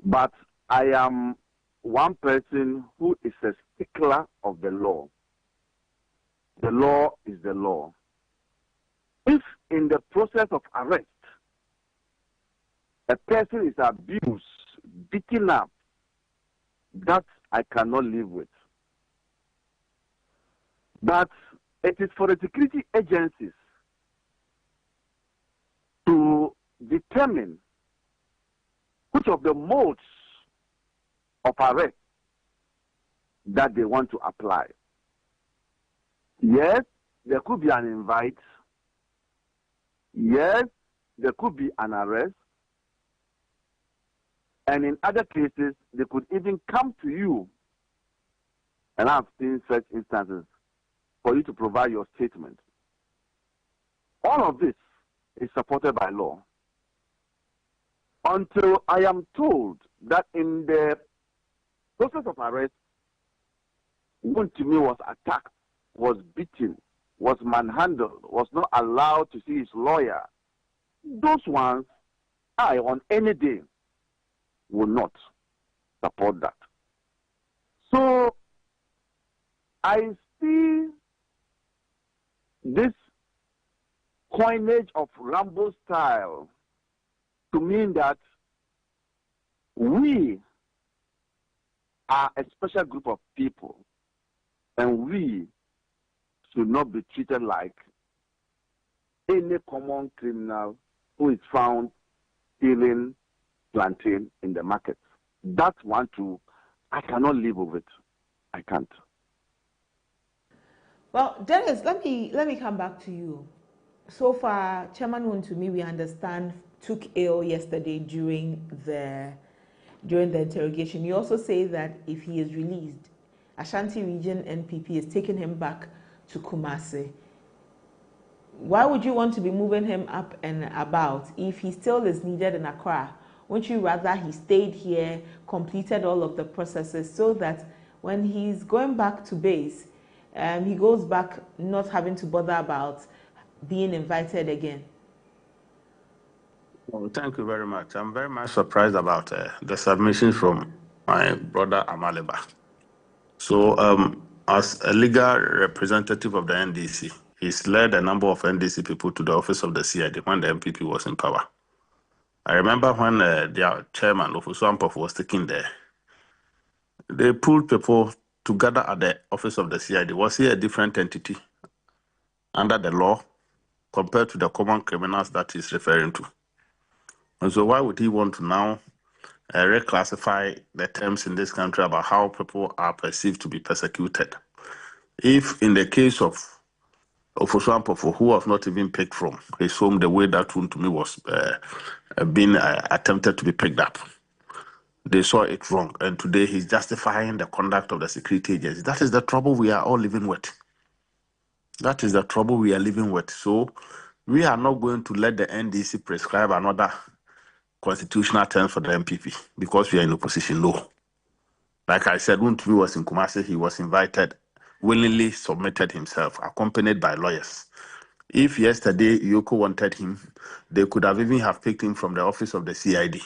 But I am one person who is a stickler of the law. The law is the law. If in the process of arrest, a person is abused, beaten up, that I cannot live with. But it is for the security agencies to determine which of the modes of arrest that they want to apply. Yes, there could be an invite. Yes, there could be an arrest. And in other cases, they could even come to you, and I've seen such instances, for you to provide your statement. All of this is supported by law. Until I am told that in the process of arrest, WONTUMI was attacked, was beaten, was manhandled, was not allowed to see his lawyer, those ones, I, on any day, will not support that. So I see this coinage of Rambo style to mean that we are a special group of people and we should not be treated like any common criminal who is found stealing plantain in the market. That's one too. I cannot live with it. I can't. Well, Dennis, let me come back to you. So far, Chairman WONTUMI, we understand, took ill yesterday during the interrogation. You also say that if he is released, Ashanti Region NPP is taking him back to Kumasi. Why would you want to be moving him up and about if he still is needed in Accra? Wouldn't you rather he stayed here, completed all of the processes so that when he's going back to base, he goes back not having to bother about being invited again? Well, thank you very much. I'm very much surprised about the submission from my brother Amaliba. So as a legal representative of the NDC, he's led a number of NDC people to the office of the CID when the MPP was in power. I remember when their chairman, Ofusuampov, was taken there, they pulled people together at the office of the CID. Was he a different entity under the law compared to the common criminals that he's referring to? And so why would he want to now reclassify the terms in this country about how people are perceived to be persecuted? If in the case of Ofusuampofo, who was not even picked from his home the way that WONTUMI was being attempted to be picked up, they saw it wrong. And today he's justifying the conduct of the security agency. That is the trouble we are all living with. That is the trouble we are living with. So we are not going to let the NDC prescribe another constitutional term for the MPP because we are in opposition. No. Like I said, WONTUMI was in Kumasi, he was invited, willingly submitted himself, accompanied by lawyers. If yesterday EOCO wanted him, they could have even have picked him from the office of the CID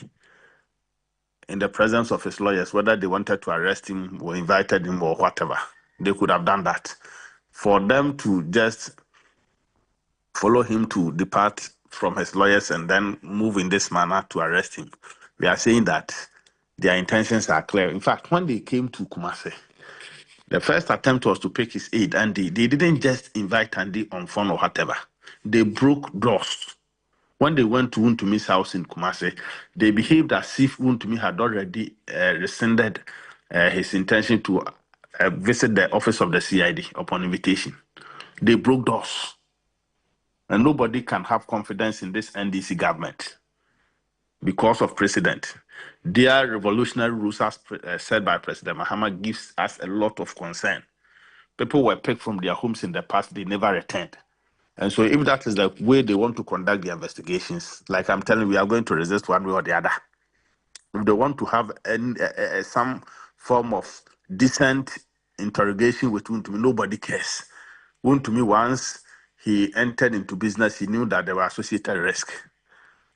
in the presence of his lawyers, whether they wanted to arrest him or invited him or whatever. They could have done that. For them to just follow him to depart from his lawyers and then move in this manner to arrest him, we are saying that their intentions are clear. In fact, when they came to Kumasi, the first attempt was to pick his aid, and they didn't just invite Andy on phone or whatever. They broke doors. When they went to WONTUMI's house in Kumasi, they behaved as if WONTUMI had already rescinded his intention to visit the office of the CID upon invitation. They broke doors. And nobody can have confidence in this NDC government because of precedent. Their revolutionary rules, as said by President Mahama, gives us a lot of concern. People were picked from their homes in the past, they never returned. And so if that is the way they want to conduct the investigations, like I'm telling you, we are going to resist one way or the other. If they want to have some form of decent interrogation with WONTUMI, nobody cares. WONTUMI, once he entered into business, he knew that there were associated risks.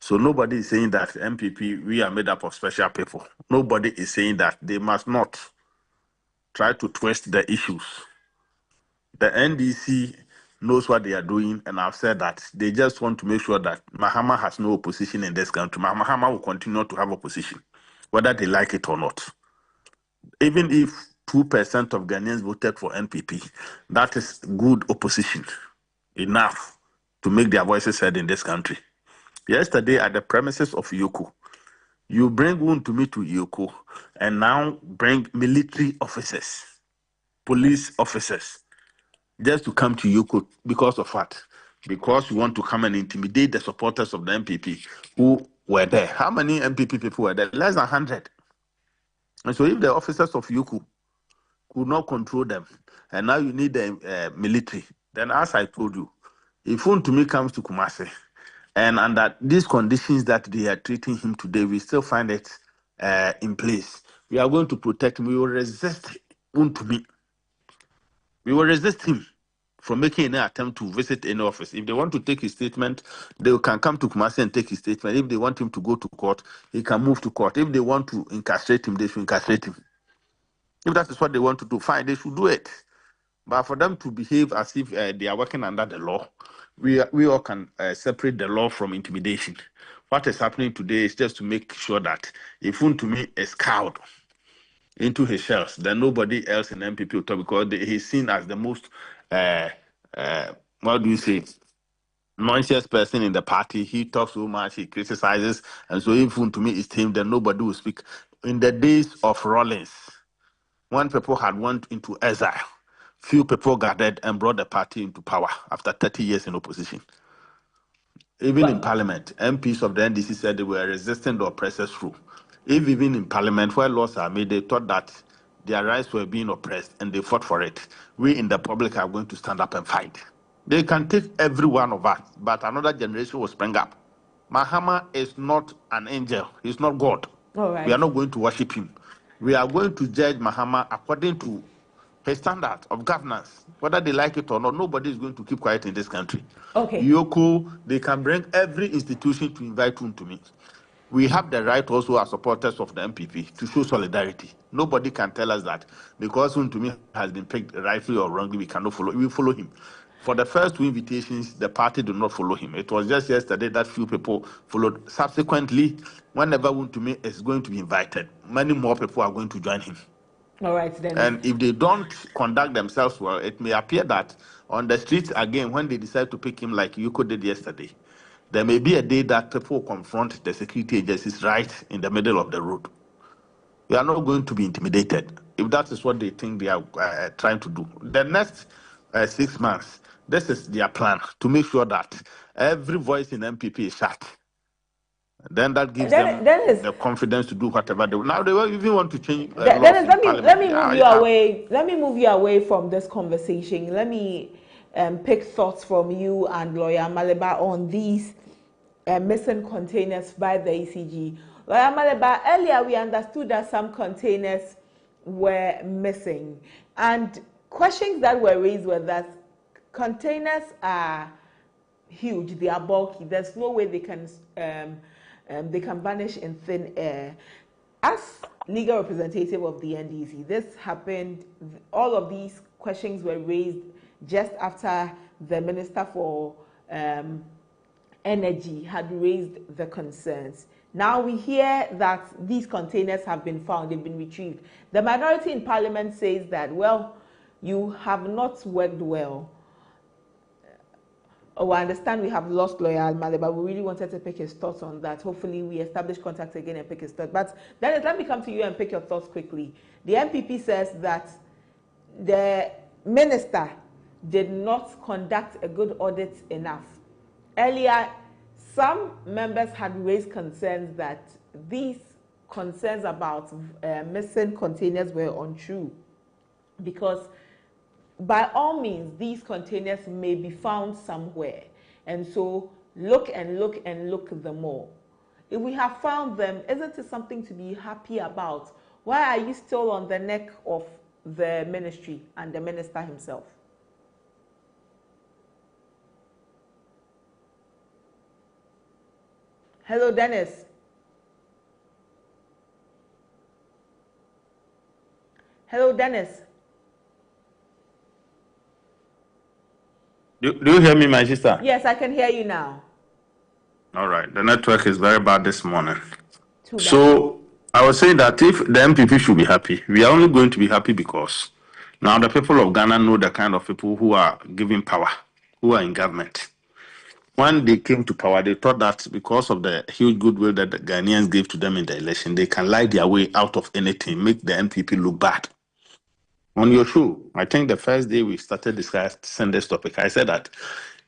So nobody is saying that MPP, we are made up of special people. Nobody is saying that they must not try to twist the issues. The NDC knows what they are doing, and I've said that they just want to make sure that Mahama has no opposition in this country. Mahama will continue to have opposition, whether they like it or not. Even if 2% of Ghanaians voted for NPP, that is good opposition, enough to make their voices heard in this country. Yesterday, at the premises of EOCO, you bring WONTUMI to EOCO and now bring military officers, police officers, just to come to EOCO because of what? Because you want to come and intimidate the supporters of the MPP who were there. How many MPP people were there? Less than 100. And so if the officers of EOCO could not control them, and now you need the military, then as I told you, if WONTUMI comes to Kumasi, and under these conditions that they are treating him today, we still find it in place. We are going to protect him. We will resist WONTUMI. We will resist him from making any attempt to visit any office. If they want to take his statement, they can come to Kumasi and take his statement. If they want him to go to court, he can move to court. If they want to incarcerate him, they should incarcerate him. If that is what they want to do, fine, they should do it. But for them to behave as if they are working under the law, we all can separate the law from intimidation. What is happening today is just to make sure that if WONTUMI is cowed into his shells, then nobody else in MPP will talk, because he's seen as the most, what do you say, nonsense person in the party. He talks so much, he criticizes, and so if WONTUMI is him, then nobody will speak. In the days of Rawlings, when people had went into exile, few people gathered and brought the party into power after 30 years in opposition. Even in parliament, MPs of the NDC said they were resisting the oppressors' rule. If even in parliament, where laws are made, they thought that their rights were being oppressed and they fought for it. We in the public are going to stand up and fight. They can take every one of us, but another generation will spring up. Mahama is not an angel. He's not God. All right. We are not going to worship him. We are going to judge Mahama according to his standard of governance. Whether they like it or not, nobody is going to keep quiet in this country. Okay. EOCO, they can bring every institution to invite WONTUMI. we have the right also as supporters of the MPP to show solidarity. Nobody can tell us that because WONTUMI has been picked rightly or wrongly, we cannot follow. We follow him. For the first two invitations, the party did not follow him. It was just yesterday that few people followed. Subsequently, whenever WONTUMI is going to be invited, many more people are going to join him. All right, then. And if they don't conduct themselves well, it may appear that on the streets again, when they decide to pick him like EOCO did yesterday, there may be a day that people confront the security agencies right in the middle of the road. We are not going to be intimidated if that is what they think they are trying to do. The next 6 months, this is their plan to make sure that every voice in MPP is shut. Then that gives them the confidence to do whatever they want. Now they will even want to change laws in Parliament. Let me move you away. Let me move you away from this conversation. Let me pick thoughts from you and Lawyer Maleba on these missing containers by the ECG. Lawyer Maleba, earlier we understood that some containers were missing, and questions that were raised were that containers are huge, they are bulky. There's no way they can vanish in thin air. As legal representative of the NDC, this happened. All of these questions were raised just after the Minister for Energy had raised the concerns. Now we hear that these containers have been found, they've been retrieved. The minority in Parliament says that, well, you have not worked well. Oh, I understand we have lost Lawyer Maleba, but we really wanted to pick his thoughts on that. Hopefully we establish contact again and pick his thoughts. But Dennis, let me come to you and pick your thoughts quickly. The MPP says that the minister did not conduct a good audit enough. Earlier, some members had raised concerns that these concerns about missing containers were untrue, because by all means, these containers may be found somewhere. And so look and look and look the more. If we have found them, isn't it something to be happy about? Why are you still on the neck of the ministry and the minister himself? Hello, Dennis. Hello, Dennis. Do you hear me, my sister? Yes, I can hear you now. All right. The network is very bad this morning. So I was saying that if the MPP should be happy, we are only going to be happy because now the people of Ghana know the kind of people who are giving power, who are in government. When they came to power, they thought that because of the huge goodwill that the Ghanaians gave to them in the election, they can lie their way out of anything, make the MPP look bad. On your show, I think the first day we started discussing this topic, I said that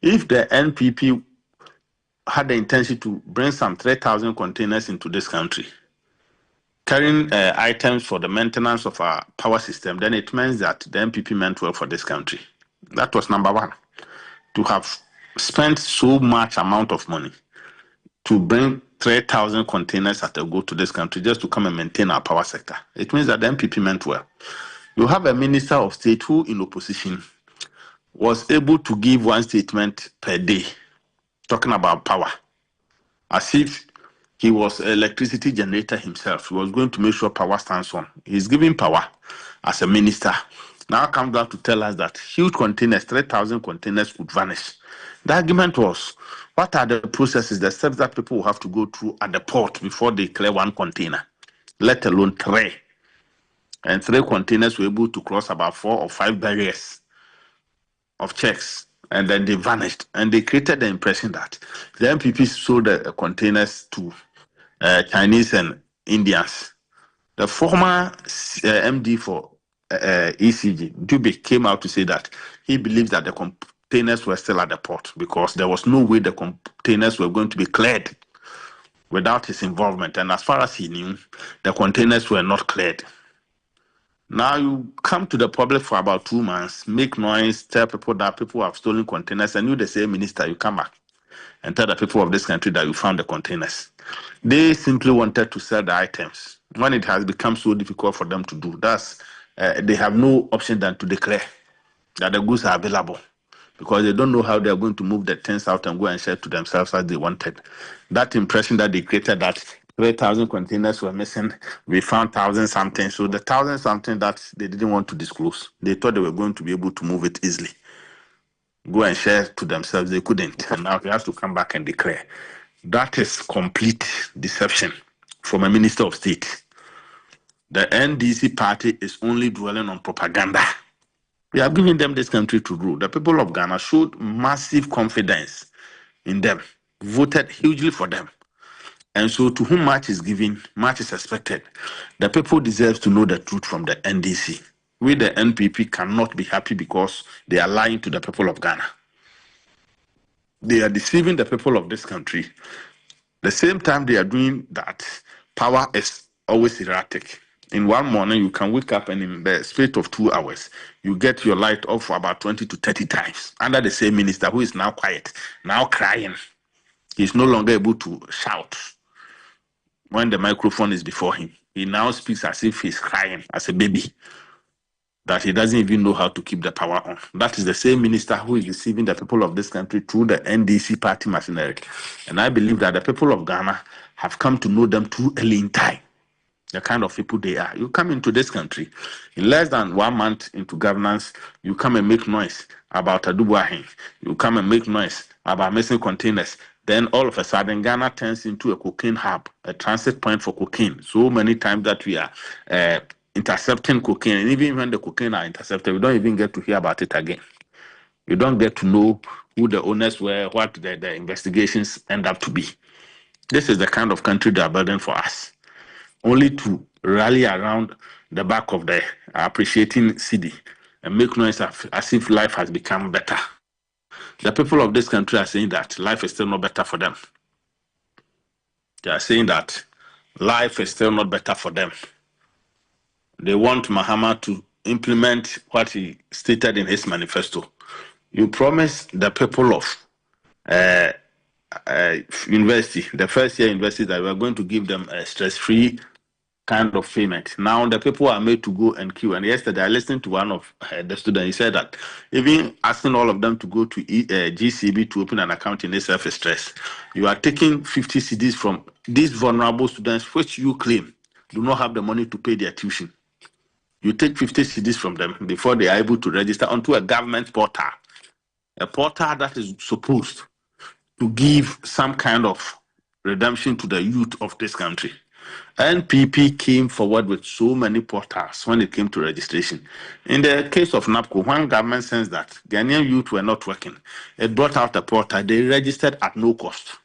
if the NPP had the intention to bring some 3,000 containers into this country, carrying items for the maintenance of our power system, then it means that the NPP meant well for this country. That was number one. To have spent so much amount of money to bring 3,000 containers at a go to this country just to come and maintain our power sector, it means that the NPP meant well. You have a minister of state who, in opposition, was able to give one statement per day talking about power, as if he was an electricity generator himself. He was going to make sure power stands on. He's giving power as a minister. Now comes down to tell us that huge containers, 3,000 containers, would vanish. The argument was, what are the processes, the steps that people will have to go through at the port before they clear one container, let alone 3? And 3 containers were able to cross about 4 or 5 barriers of checks, and then they vanished. And they created the impression that the MPP sold the containers to Chinese and Indians. The former MD for ECG, Dube, came out to say that he believes that the containers were still at the port because there was no way the containers were going to be cleared without his involvement. And as far as he knew, the containers were not cleared. Now you come to the public for about 2 months, make noise, tell people that people have stolen containers, and you, the same minister, you come back and tell the people of this country that you found the containers. They simply wanted to sell the items. When it has become so difficult for them to do, that's they have no option than to declare that the goods are available, because they don't know how they are going to move the things out and go and share to themselves as they wanted. That impression that they created, that 3,000 containers were missing. We found 1,000 something. So the 1,000 something that they didn't want to disclose, they thought they were going to be able to move it easily. Go and share to themselves, they couldn't. And now they have to come back and declare. That is complete deception from a minister of state. The NDC party is only dwelling on propaganda. We are giving them this country to rule. The people of Ghana showed massive confidence in them, voted hugely for them. And so to whom much is given, much is expected. The people deserve to know the truth from the NDC. We, the NPP, cannot be happy because they are lying to the people of Ghana. They are deceiving the people of this country. The same time they are doing that, power is always erratic. In one morning, you can wake up and in the space of 2 hours, you get your light off for about 20 to 30 times under the same minister who is now quiet, now crying. He's no longer able to shout when the microphone is before him. He now speaks as if he's crying as a baby, that he doesn't even know how to keep the power on. That is the same minister who is deceiving the people of this country through the NDC party machinery. And I believe that the people of Ghana have come to know them too early in time, the kind of people they are. You come into this country, in less than 1 month into governance, you come and make noise about Adubuahin. You come and make noise about missing containers. Then all of a sudden, Ghana turns into a cocaine hub, a transit point for cocaine. So many times that we are intercepting cocaine, and even when the cocaine are intercepted, we don't even get to hear about it again. You don't get to know who the owners were, what the investigations end up to be. This is the kind of country they are building for us, only to rally around the back of the appreciating city and make noise as if life has become better. The people of this country are saying that life is still not better for them. They are saying that life is still not better for them. They want Mahama to implement what he stated in his manifesto. You promised the people of university, the first year university, that we are going to give them a stress-free kind of payment. Now the people are made to go and queue. And yesterday I listened to one of the students. He said that even asking all of them to go to GCB to open an account in itself is stress. You are taking 50 cedis from these vulnerable students, which you claim do not have the money to pay their tuition. You take 50 cedis from them before they are able to register onto a government portal, a portal that is supposed to give some kind of redemption to the youth of this country. NPP came forward with so many portals when it came to registration. In the case of NAPCO, when government sensed that Ghanaian youth were not working, it brought out a portal. They registered at no cost.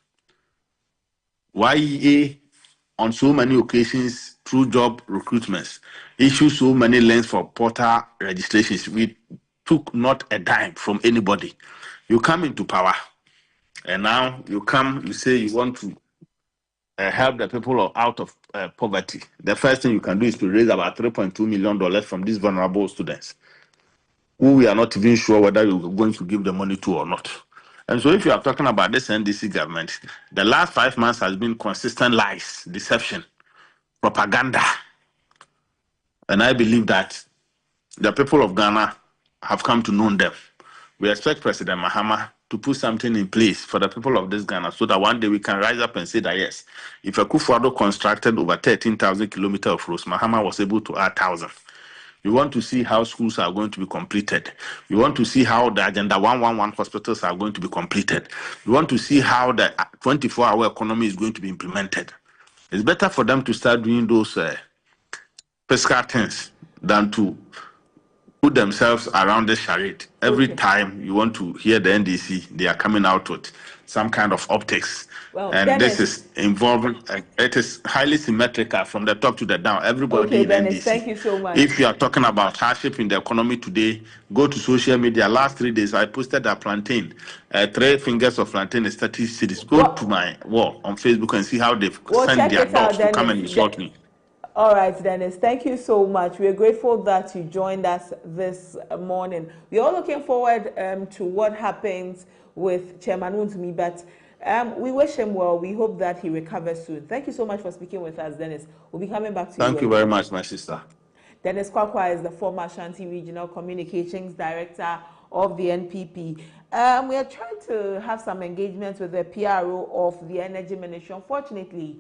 YEA, on so many occasions, through job recruitments, issued so many links for portal registrations. We took not a dime from anybody. You come into power, and now you come, you say you want to help the people out of poverty. The first thing you can do is to raise about $3.2 million from these vulnerable students, who we are not even sure whether you're going to give the money to or not. And so if you are talking about this NDC government, the last 5 months has been consistent lies, deception, propaganda. And I believe that the people of Ghana have come to know them. We expect President Mahama to put something in place for the people of this Ghana so that one day we can rise up and say that, yes, if Akufo-Addo constructed over 13,000 kilometers of roads, Mahama was able to add 1,000. We want to see how schools are going to be completed. We want to see how the Agenda 111 hospitals are going to be completed. We want to see how the 24-hour economy is going to be implemented. It's better for them to start doing those fiscal things than to put themselves around the charade. Every time you want to hear the NDC, they are coming out with some kind of optics. Well, and Dennis, this is involving, it is highly symmetrical from the top to the down. Everybody in Dennis, NDC. Thank you so much. If you are talking about hardship in the economy today, go to social media. Last 3 days, I posted a plantain. 3 fingers of plantain is 30 cities. Go to my wall on Facebook and see how they've sent their dogs to come and insult me. All right, Dennis, thank you so much. We're grateful that you joined us this morning. We're all looking forward to what happens with Chairman WONTUMI, but we wish him well. We hope that he recovers soon. Thank you so much for speaking with us, Dennis. We'll be coming back to you. Thank you very much, my sister. Dennis Kwakwa is the former Ashanti Regional Communications Director of the NPP. We are trying to have some engagement with the PRO of the Energy Ministry. Unfortunately,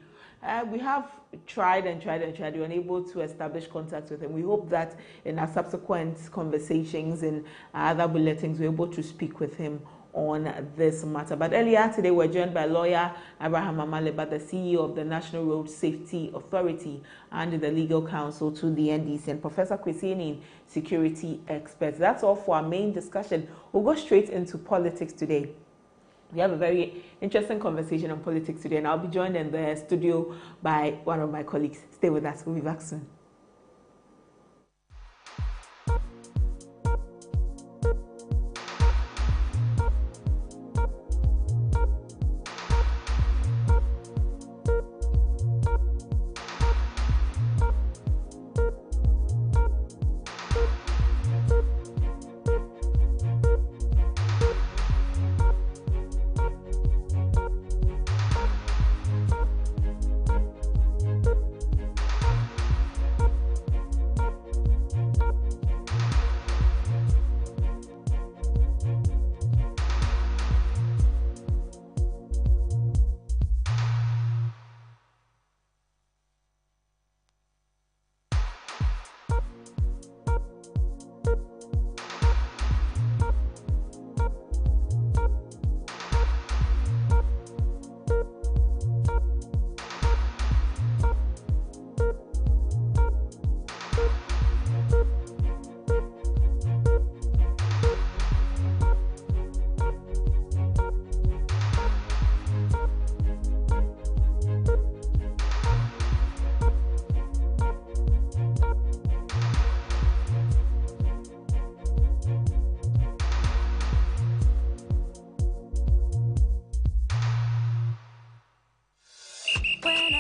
We have tried and tried and tried. We were unable to establish contact with him. We hope that in our subsequent conversations and other bulletins, we're able to speak with him on this matter. But earlier today, we're joined by lawyer Abraham Amaleba, the CEO of the National Road Safety Authority and the legal counsel to the NDC, and Professor Kwesieni, security expert. That's all for our main discussion. We'll go straight into politics today. We have a very interesting conversation on politics today, and I'll be joined in the studio by one of my colleagues. Stay with us. We'll be back soon.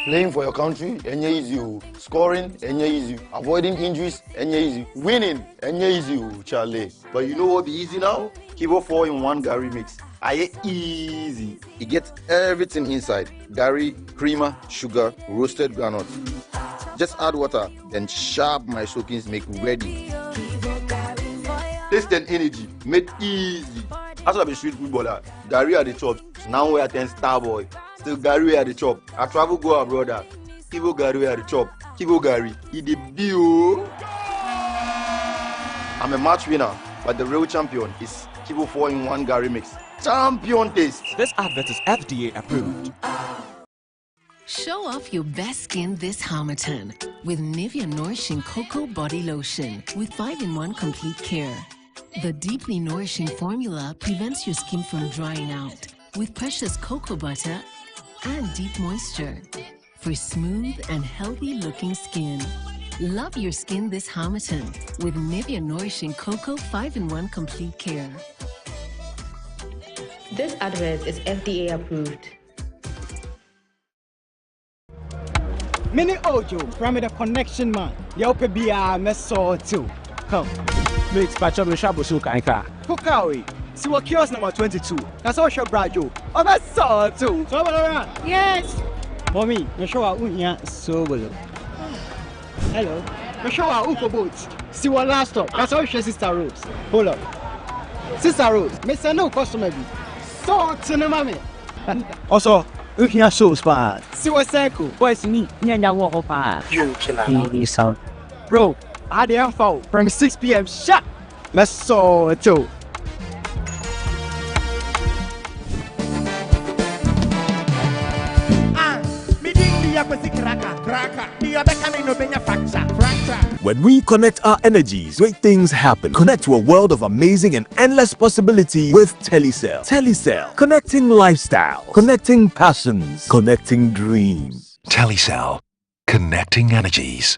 Playing for your country, easy. Scoring, easy. Avoiding injuries, easy. Winning, easy, Charlie. But you know what be easy now? Kibo 4-in-1 Gary mix. Easy. It gets everything inside. Gary, creamer, sugar, roasted granules. Just add water, then sharp my soakings make ready. Taste and energy, made easy. As I be street footballer, Gary at the top. Now we attend Star Boy. Still Gary at the top. I travel go abroad. Kibo Gary at the top. Kibo Gary, he the bio. I'm a match winner, but the real champion is Kibo 4-in-1 Gary mix. Champion taste. This advert is FDA approved. Show off your best skin this Harmattan with Nivea Nourishing Cocoa Body Lotion with 5-in-1 complete care. The deeply nourishing formula prevents your skin from drying out with precious cocoa butter and deep moisture for smooth and healthy looking skin. Love your skin this Harmattan with Nivea Nourishing Cocoa 5-in-1 complete care. This advert is FDA approved. Mini Ojo from the connection man. Yope Bia Meso too. Come. Mix Pacho Shabu Sukanka. Kukawi. See what kiosk number 22. That's all your brajo. Oh, that's so too. So yes. Mommy, you show our unya so well. Hello. You show our uko boats. See what last stop. That's all your Sister Rose. Hold up. Sister Rose, Mr. No customer. So to the mommy. Also, unya so spa. See what circle. Boys ni nyanya wo pa. You killer. Sound. Bro, I the info from 6 p.m. sharp. Meso too. When we connect our energies, great things happen. Connect to a world of amazing and endless possibility with Telecel. Telecel, connecting lifestyle, connecting passions, connecting dreams. Telecel, connecting energies.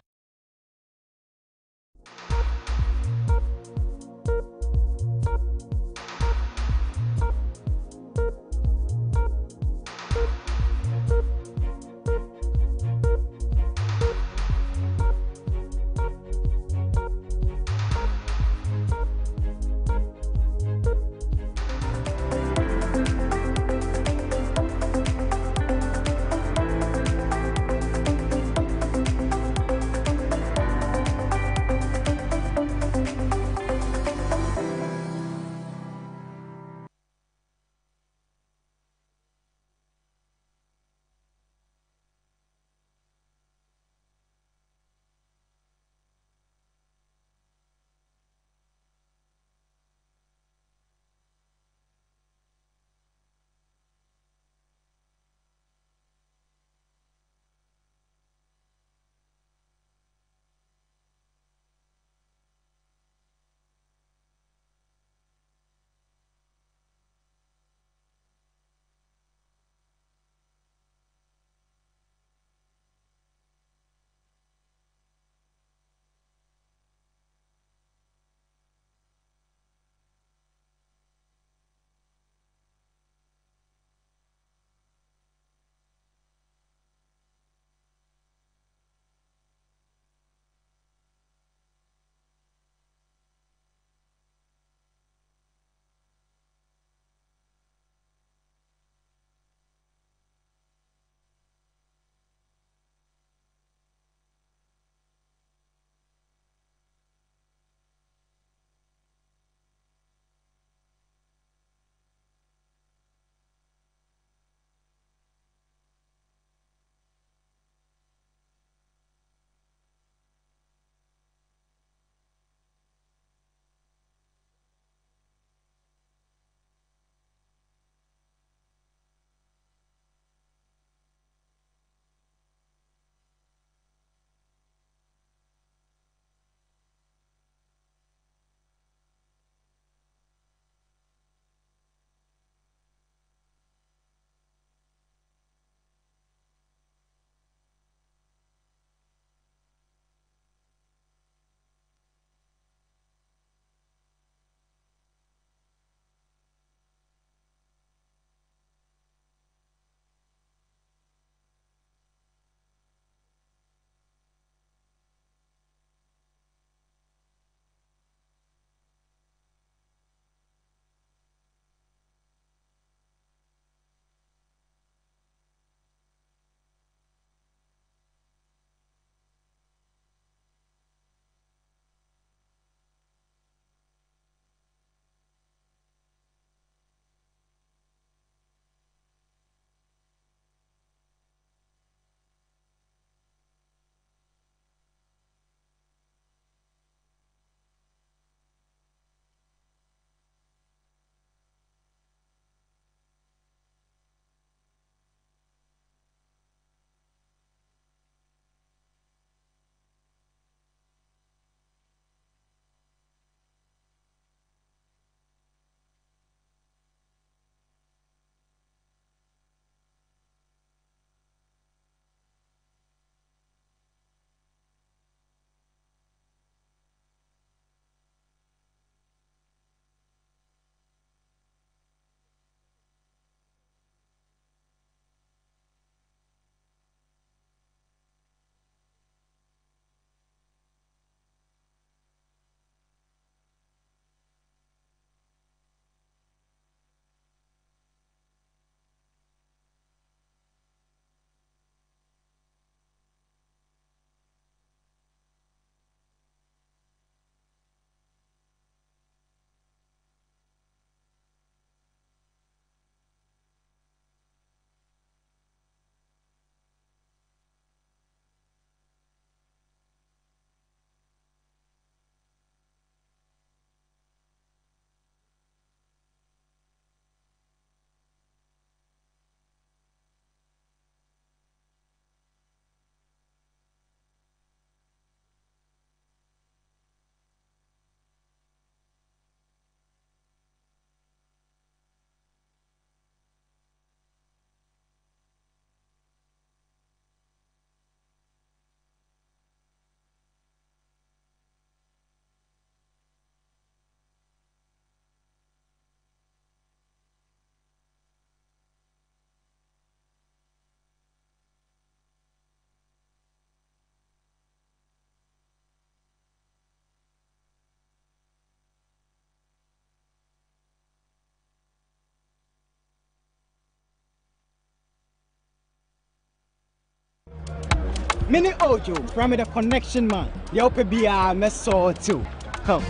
Mini Ojo, from the connection man. Yo pe bia me so too. Come.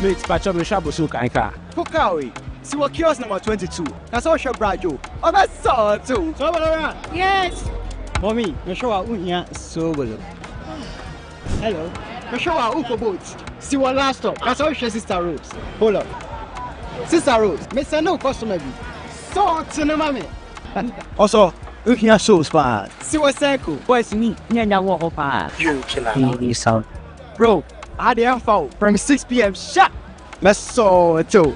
Mate, patch up the shop so kanka. Pukawi. See what kiosk number 22. That's all your brajo. Oh, me so too. So Yes. Mommy, me show a unya so well. Hello. Me show a uko boat. See what last stop. That's all your sister Rose. Hold up. Sister Rose, me say no customer be. So to no mommy. Also, ukia so spot. See what circle. Boys me, nyanya wo ho pa. You killer. He sound. Bro, I dey fall from 6 p.m. sharp. Me so too.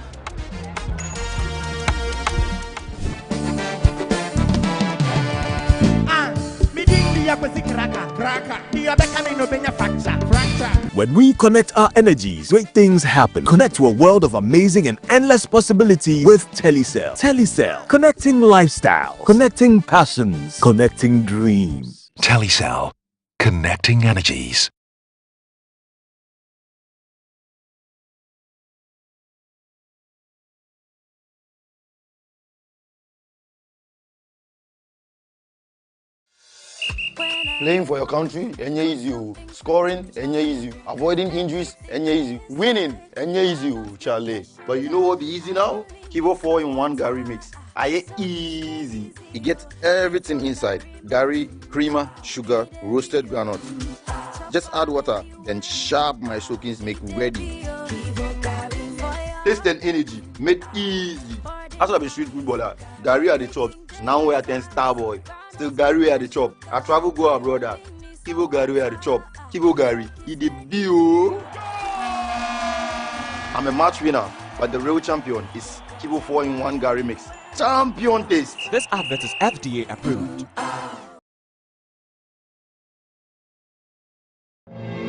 When we connect our energies, great things happen. Connect to a world of amazing and endless possibility with Telecell. Telecell, connecting lifestyle, connecting passions, connecting dreams. Telecell, connecting energies. Playing for your country, enye easy. Scoring, enye easy. Avoiding injuries, enye easy. Winning, enye easy, Charlie. But you know what be easy now? Kibo 4-in-1 Gary mix. Aye easy. It gets everything inside. Gary, creamer, sugar, roasted granite. Just add water, then sharp my soakings make ready. Taste and energy, made easy. As I be street footballer, Gary at the top. Now we are 10 star boy. Still Gary at the chop. I travel go abroad. Kibo Gary at the chop. Kibo Gary, he the bio. I'm a match winner, but the real champion is Kibo 4-in-1 Gary mix. Champion taste. This advert is FDA approved.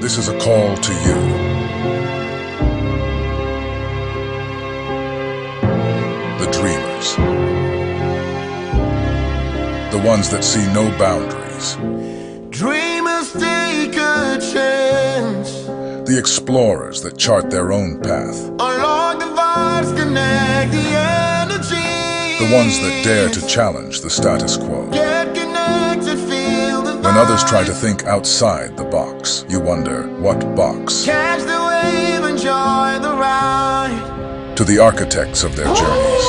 This is a call to you. The dreamers. The ones that see no boundaries. Dreamers take a chance. The explorers that chart their own path. Unlock the vibes, connect the energy. The ones that dare to challenge the status quo. Get connected, feel the When others try to think outside the box, you wonder, what box? catch the wave, enjoy the ride. To the architects of their journeys.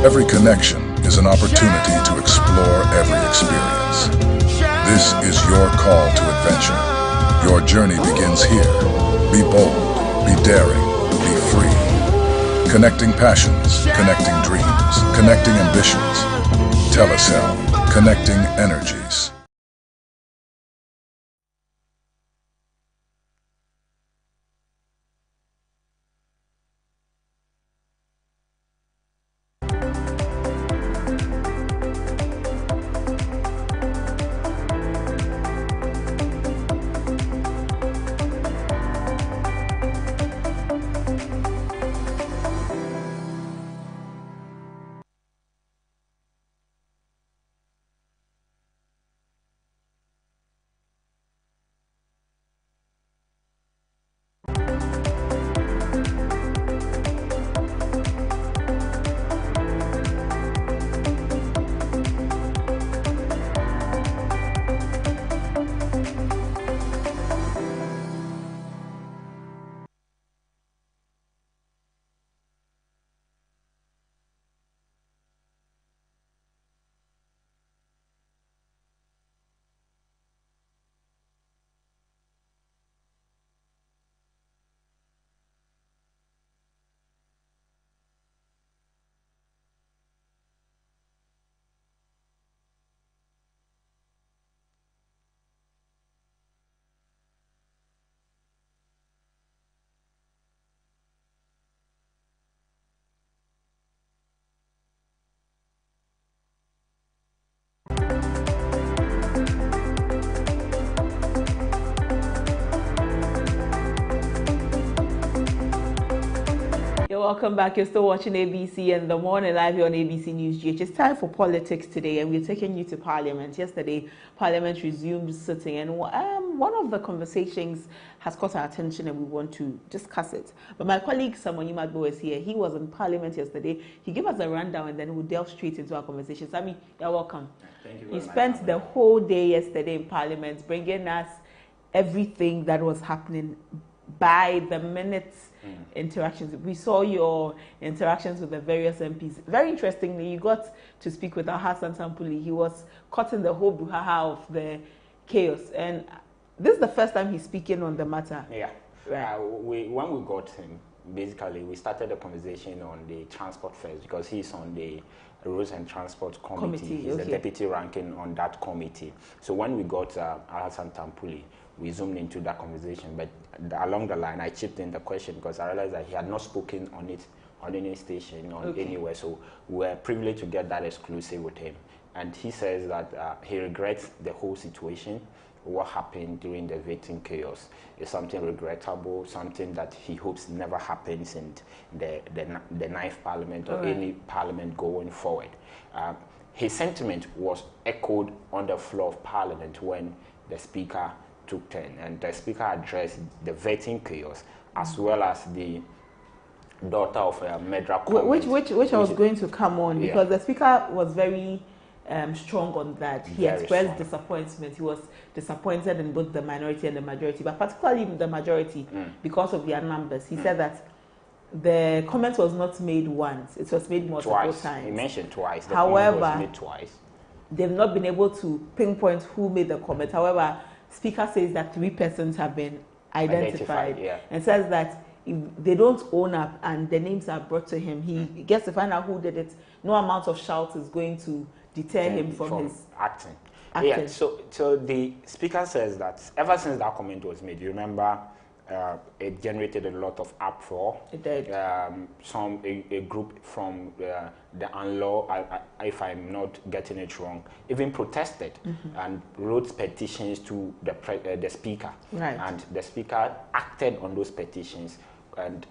Every connection is an opportunity to explore every experience. This is your call to adventure. Your journey begins here. Be bold, be daring, be free. Connecting passions, connecting dreams, connecting ambitions. Telecell, connecting energies. Welcome back. You're still watching ABC and the morning live here on ABC News GH. It's time for politics today, and we're taking you to Parliament. Yesterday, Parliament resumed sitting, and one of the conversations has caught our attention and we want to discuss it. But my colleague Samuel Magbo is here. He was in Parliament yesterday. He gave us a rundown and then we'll delve straight into our conversation. Sami, you're welcome. Thank you very much. He spent the whole day yesterday in Parliament bringing us everything that was happening by the minutes interactions. We saw your interactions with the various MPs. Very interestingly, you got to speak with Hassan Tampuli. He was caught in the whole brouhaha of the chaos. And this is the first time he's speaking on the matter. Yeah. When we got him, basically, we started the conversation on the transport first because he's on the Roads and Transport Committee. He's the deputy ranking on that committee. So when we got Hassan Tampuli, we zoomed into that conversation, but along the line, I chipped in the question because I realized that he had not spoken on it on any station, anywhere. So we were privileged to get that exclusive with him. And he says that he regrets the whole situation. What happened during the voting chaos is something regrettable, something that he hopes never happens in the ninth parliament or any parliament going forward. His sentiment was echoed on the floor of parliament when the speaker took turn, and the speaker addressed the vetting chaos as well as the daughter of Medra which I was going to come on because the speaker was very strong on that. He expressed disappointment. He was disappointed in both the minority and the majority, but particularly the majority because of their numbers. He said that the comment was not made once, it was made multiple times. He mentioned twice. The However, comment was made twice. They've not been able to pinpoint who made the comment. However, Speaker says that 3 persons have been identified and says that if they don't own up and the names are brought to him, he gets to find out who did it. No amount of shout is going to deter him from his acting. Yeah, so the speaker says that ever since that comment was made, you remember it generated a lot of uproar. It did. A group from the UNLAW, if I'm not getting it wrong, even protested and wrote petitions to the speaker. Right. And the speaker acted on those petitions and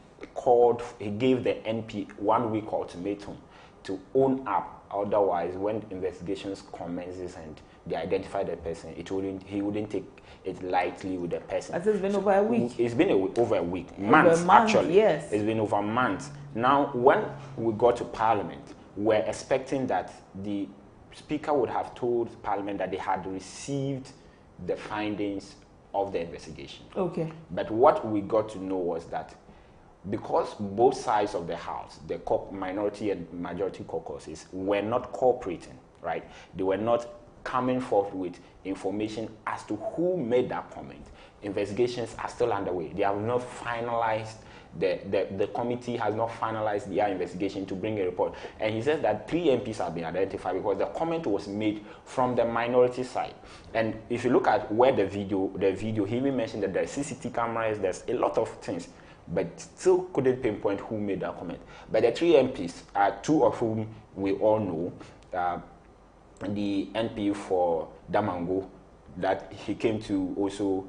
he gave the NP 1 week ultimatum to own up. Otherwise, when investigations commences and they identify the person, he wouldn't take it lightly with the person. As it's been over a week. It's been over a week. Months, actually. Yes. It's been over months. Now, when we got to Parliament, we're expecting that the Speaker would have told Parliament that they had received the findings of the investigation. Okay. But what we got to know was that because both sides of the House, the minority and majority caucuses, were not cooperating, right? They were not coming forth with information as to who made that comment. Investigations are still underway. They have not finalized, the committee has not finalized their investigation to bring a report. And he says that 3 MPs have been identified because the comment was made from the minority side. And if you look at where the video, he even mentioned that there's CCTV cameras, there's a lot of things, but still couldn't pinpoint who made that comment. But the 3 MPs, 2 of whom we all know, the NP for Damango, that he came to also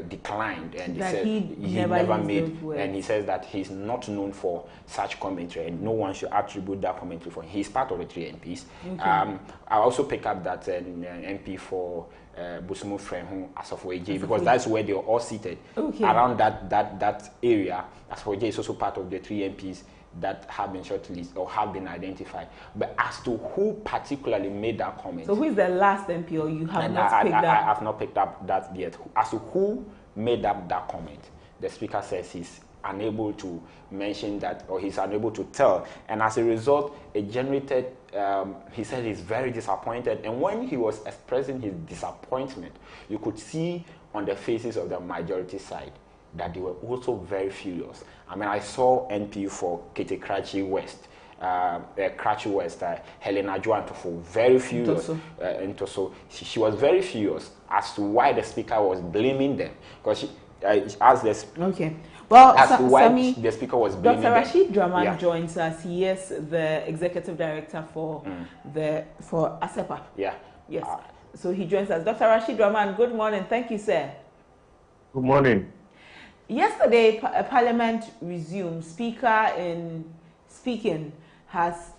declined, and he said he never made, and he says that he's not known for such commentary, and no one should attribute that commentary for him. He's part of the 3 MPs. Okay. I also pick up that MP for Busumu Frem as of AJ, because that's where they're all seated around that area. As for AJ is also part of the 3 MPs that have been shortlisted or have been identified. But as to who particularly made that comment. So who is the last MP, or you have not picked up? I have not picked up that yet. As to who made up that comment, the speaker says he's unable to mention that, or he's unable to tell. And as a result, it generated, he said he's very disappointed. And when he was expressing his disappointment, you could see on the faces of the majority side that they were also very furious. I mean, I saw NP for Kete West, Helena Joantofo, very furious. Ntoso. She was very furious as to why the speaker was blaming them, because she asked this. Okay. Well, as to why the speaker was blaming Dr. Rashid Draman joins us. He is the executive director for for ASEPA. Yeah. Yes. So he joins us. Dr. Rashid Draman, good morning. Thank you, sir. Good morning. Yesterday, Parliament resumed. Speaker in speaking has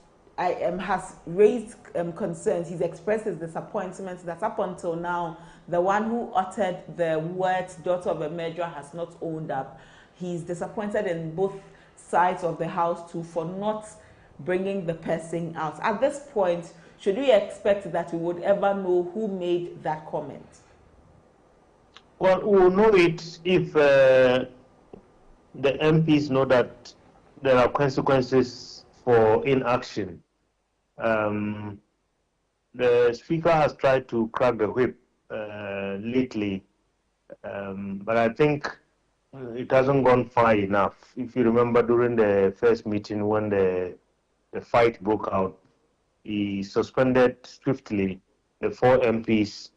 has raised concerns. He's expressed his disappointment that up until now, the one who uttered the words "daughter of a murderer" has not owned up. He's disappointed in both sides of the house too for not bringing the person out. At this point, should we expect that we would ever know who made that comment? Well, we will know it if the MPs know that there are consequences for inaction. The Speaker has tried to crack the whip lately, but I think it hasn't gone far enough. If you remember during the first meeting when the fight broke out, he suspended swiftly the 4 MPs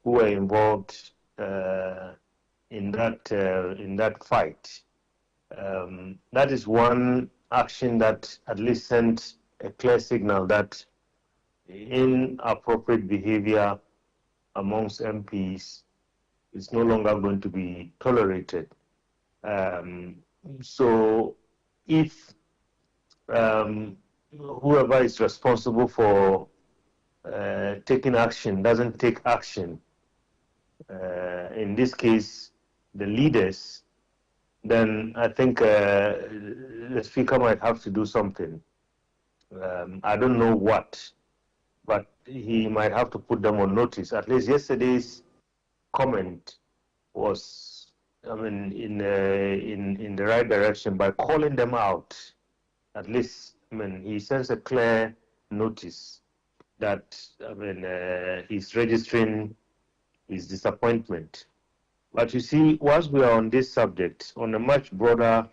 who were involved in that fight. That is one action that at least sent a clear signal that inappropriate behavior amongst MPs is no longer going to be tolerated. So if whoever is responsible for taking action doesn't take action, in this case, the leaders, then I think the Speaker might have to do something. I don't know what, but he might have to put them on notice. At least yesterday's comment was, I mean, in the right direction by calling them out. At least, I mean, he sends a clear notice that, I mean, he's registering his disappointment. But you see, once we are on this subject, on a much broader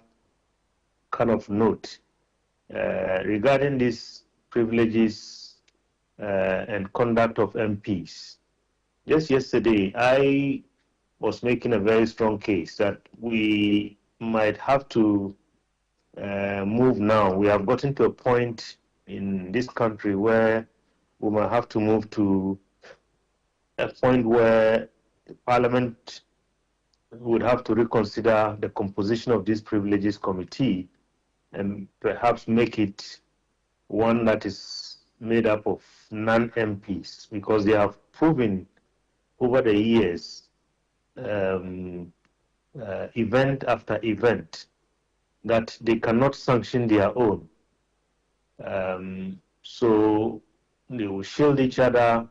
kind of note, regarding these privileges and conduct of MPs, just yesterday I was making a very strong case that we might have to move now. We have gotten to a point in this country where we might have to move to a point where the Parliament would have to reconsider the composition of this privileges committee and perhaps make it one that is made up of non-MPs, because they have proven over the years, event after event, that they cannot sanction their own. So they will shield each other.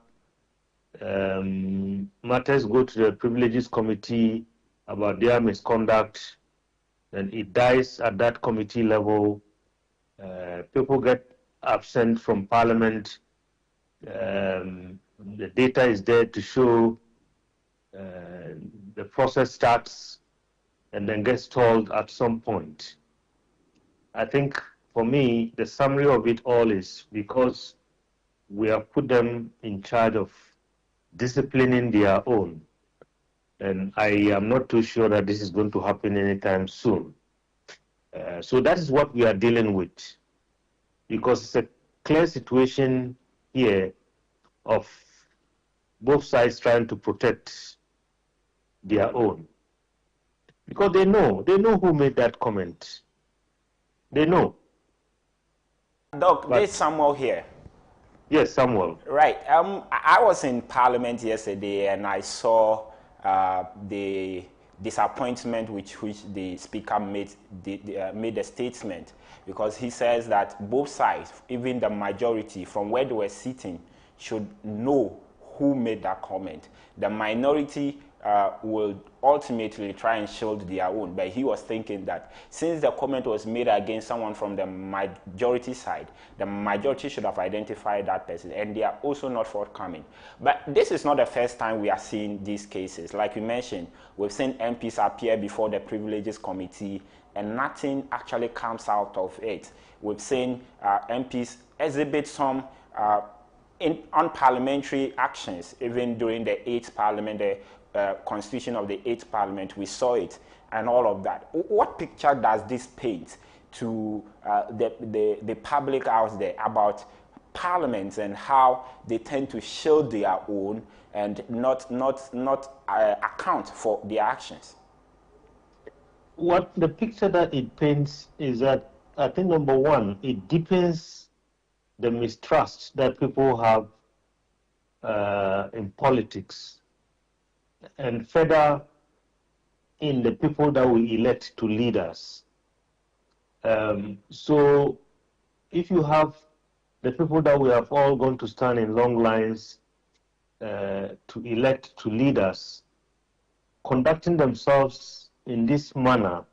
Matters go to the privileges committee about their misconduct, and it dies at that committee level. People get absent from Parliament. The data is there to show. The process starts and then gets stalled at some point. I think for me, the summary of it all is because we have put them in charge of disciplining their own. And I am not too sure that this is going to happen anytime soon. So that is what we are dealing with, because it's a clear situation here of both sides trying to protect their own. Because they know who made that comment. They know. Doc, there's Samuel here. Yes, Samuel. Right. I was in Parliament yesterday and I saw the disappointment with which the Speaker made the statement, because he says that both sides, even the majority from where they were sitting, should know who made that comment. The minority will ultimately try and shield their own, but he was thinking that since the comment was made against someone from the majority side, the majority should have identified that person, and they are also not forthcoming. But this is not the first time we are seeing these cases. Like you mentioned, we've seen MPs appear before the privileges committee and nothing actually comes out of it. We've seen MPs exhibit some unparliamentary actions, even during the 8th Parliament, the constitution of the 8th Parliament, we saw it, and all of that. What picture does this paint to the public out there about parliaments and how they tend to shield their own and not account for their actions? What the picture that it paints is that, I think, number one, it deepens the mistrust that people have in politics, and further in the people that we elect to lead us. So if you have the people that we have all gone to stand in long lines to elect to lead us, conducting themselves in this manner,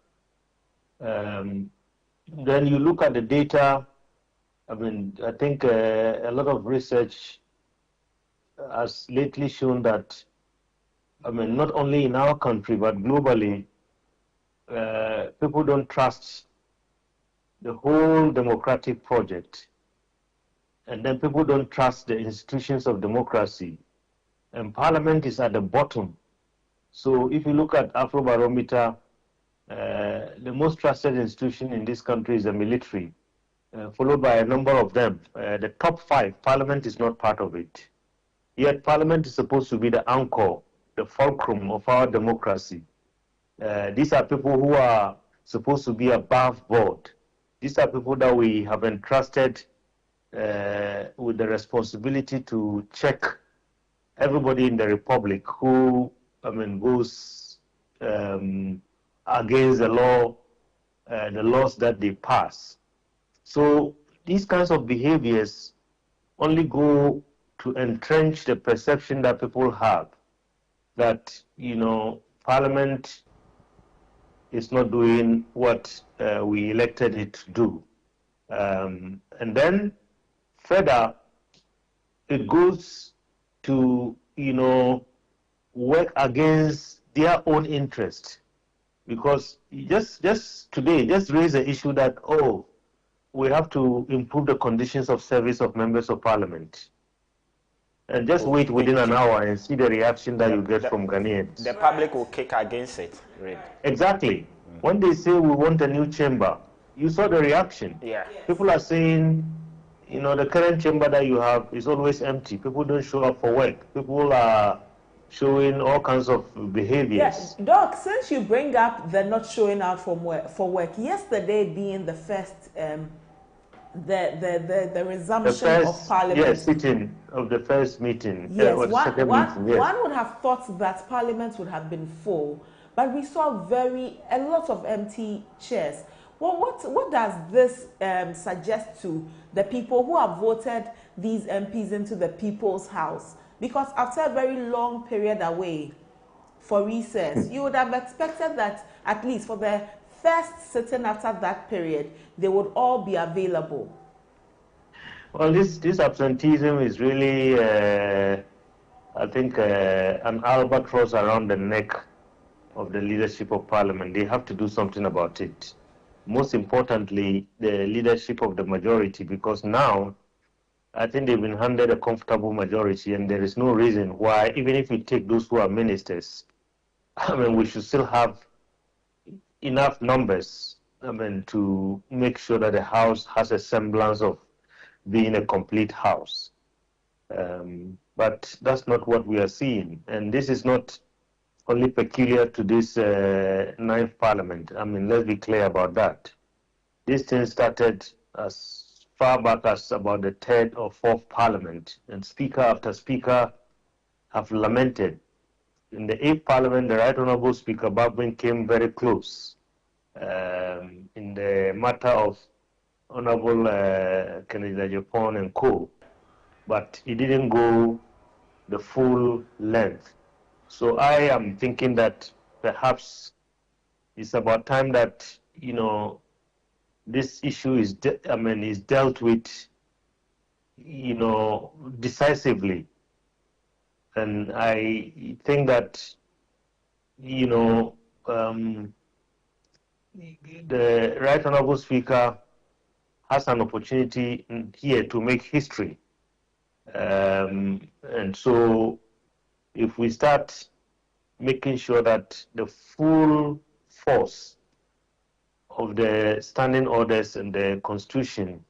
then you look at the data. I mean, I think a lot of research has lately shown that, I mean, not only in our country, but globally, people don't trust the whole democratic project. And then people don't trust the institutions of democracy. And Parliament is at the bottom. So if you look at Afrobarometer, the most trusted institution in this country is the military, followed by a number of them. The top 5, Parliament is not part of it. Yet Parliament is supposed to be the anchor, the fulcrum of our democracy. These are people who are supposed to be above board. These are people that we have entrusted with the responsibility to check everybody in the Republic who, I mean, goes against the law, the laws that they pass. So these kinds of behaviors only go to entrench the perception that people have that, you know, Parliament is not doing what we elected it to do. And then further, it goes to, you know, work against their own interest. Because just today, just raise the issue that, oh, we have to improve the conditions of service of members of Parliament. And just wait within an hour and see the reaction that you get from Ghanaians. The public will kick against it, really. Exactly. When they say we want a new chamber, you saw the reaction. Yeah. People are saying, you know, the current chamber that you have is always empty. People don't show up for work. People are showing all kinds of behaviors. Yes, Doc, since you bring up the not showing out for work, yesterday being the first, the resumption of Parliament. Yes, sitting of the first meeting. Yes, or the second meeting, yes. One would have thought that Parliament would have been full, but we saw a lot of empty chairs. Well, what does this suggest to the people who have voted these MPs into the People's House? Because after a very long period away for recess, you would have expected that at least for the first sitting after that period, they would all be available. Well, this absenteeism is really, I think, an albatross around the neck of the leadership of Parliament. They have to do something about it. Most importantly, the leadership of the majority, because now I think they've been handed a comfortable majority, and there is no reason why, even if we take those who are ministers, I mean, we should still have enough numbers, I mean, to make sure that the House has a semblance of being a complete House. But that's not what we are seeing. And this is not only peculiar to this 9th Parliament. I mean, let's be clear about that. This thing started as far back as about the 3rd or 4th Parliament, and speaker after speaker have lamented. In the 8th Parliament, the Right Honourable Speaker Babwin came very close in the matter of Honourable Kennedy Japan and co, but he didn't go the full length. So I am thinking that perhaps it's about time that, you know, this issue is dealt with, you know, decisively. And I think that, you know, the Right Honourable Speaker has an opportunity here to make history. And so if we start making sure that the full force of the standing orders and the Constitution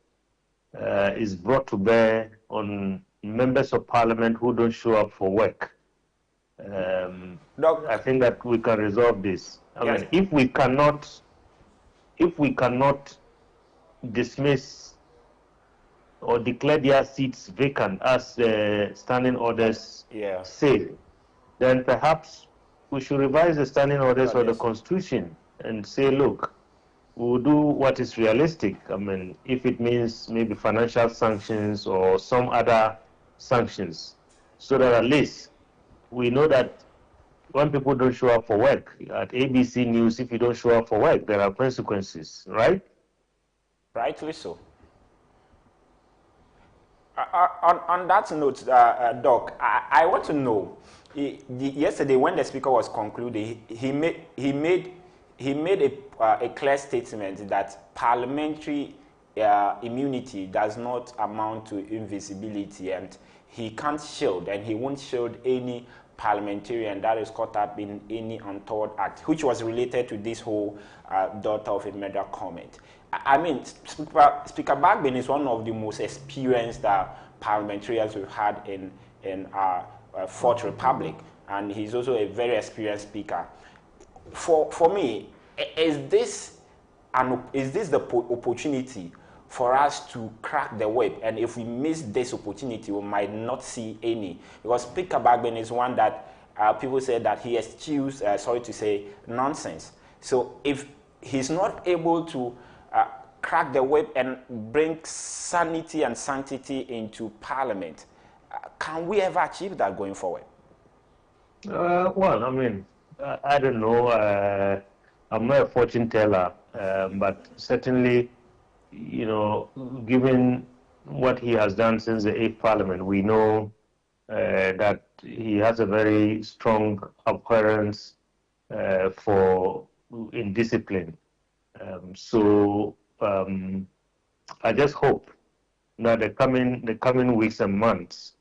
is brought to bear on members of Parliament who don't show up for work, I think that we can resolve this. I mean, if we cannot dismiss or declare their seats vacant as the standing orders say, then perhaps we should revise the standing orders of the Constitution and say, look, we'll do what is realistic. I mean, if it means maybe financial sanctions or some other sanctions, so that at least we know that when people don't show up for work, at ABC News, if you don't show up for work, there are consequences, right? Rightly so. On that note, Doc, I want to know, yesterday when the speaker was concluding, he made a clear statement that parliamentary immunity does not amount to invisibility, and he can't shield and he won't shield any parliamentarian that is caught up in any untoward act, which was related to this whole daughter of a murder comment. I mean, Speaker Bagbin is one of the most experienced parliamentarians we've had in our Fourth Republic, and he's also a very experienced speaker. For me, is this the opportunity for us to crack the whip? And if we miss this opportunity, we might not see any. Because Speaker Bagbin is one that people say that he eschews, sorry to say, nonsense. So if he's not able to crack the whip and bring sanity and sanctity into Parliament, can we ever achieve that going forward? Well, I mean, I don't know. I'm not a fortune teller, but certainly, you know, given what he has done since the 8th Parliament, we know that he has a very strong abhorrence in discipline. I just hope that the coming weeks and months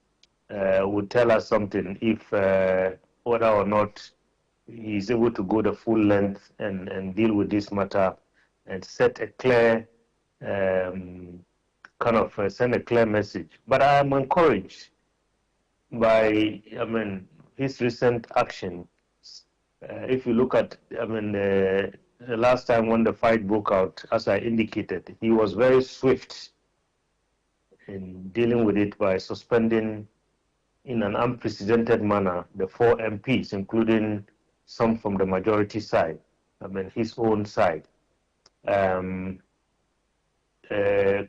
would tell us something, if whether or not he's able to go the full length and deal with this matter and set a clear send a clear message. But I am encouraged by, I mean, his recent action. If you look at, I mean, the last time when the fight broke out, as I indicated, he was very swift in dealing with it by suspending in an unprecedented manner the 4 MPs, including some from the majority side, I mean his own side.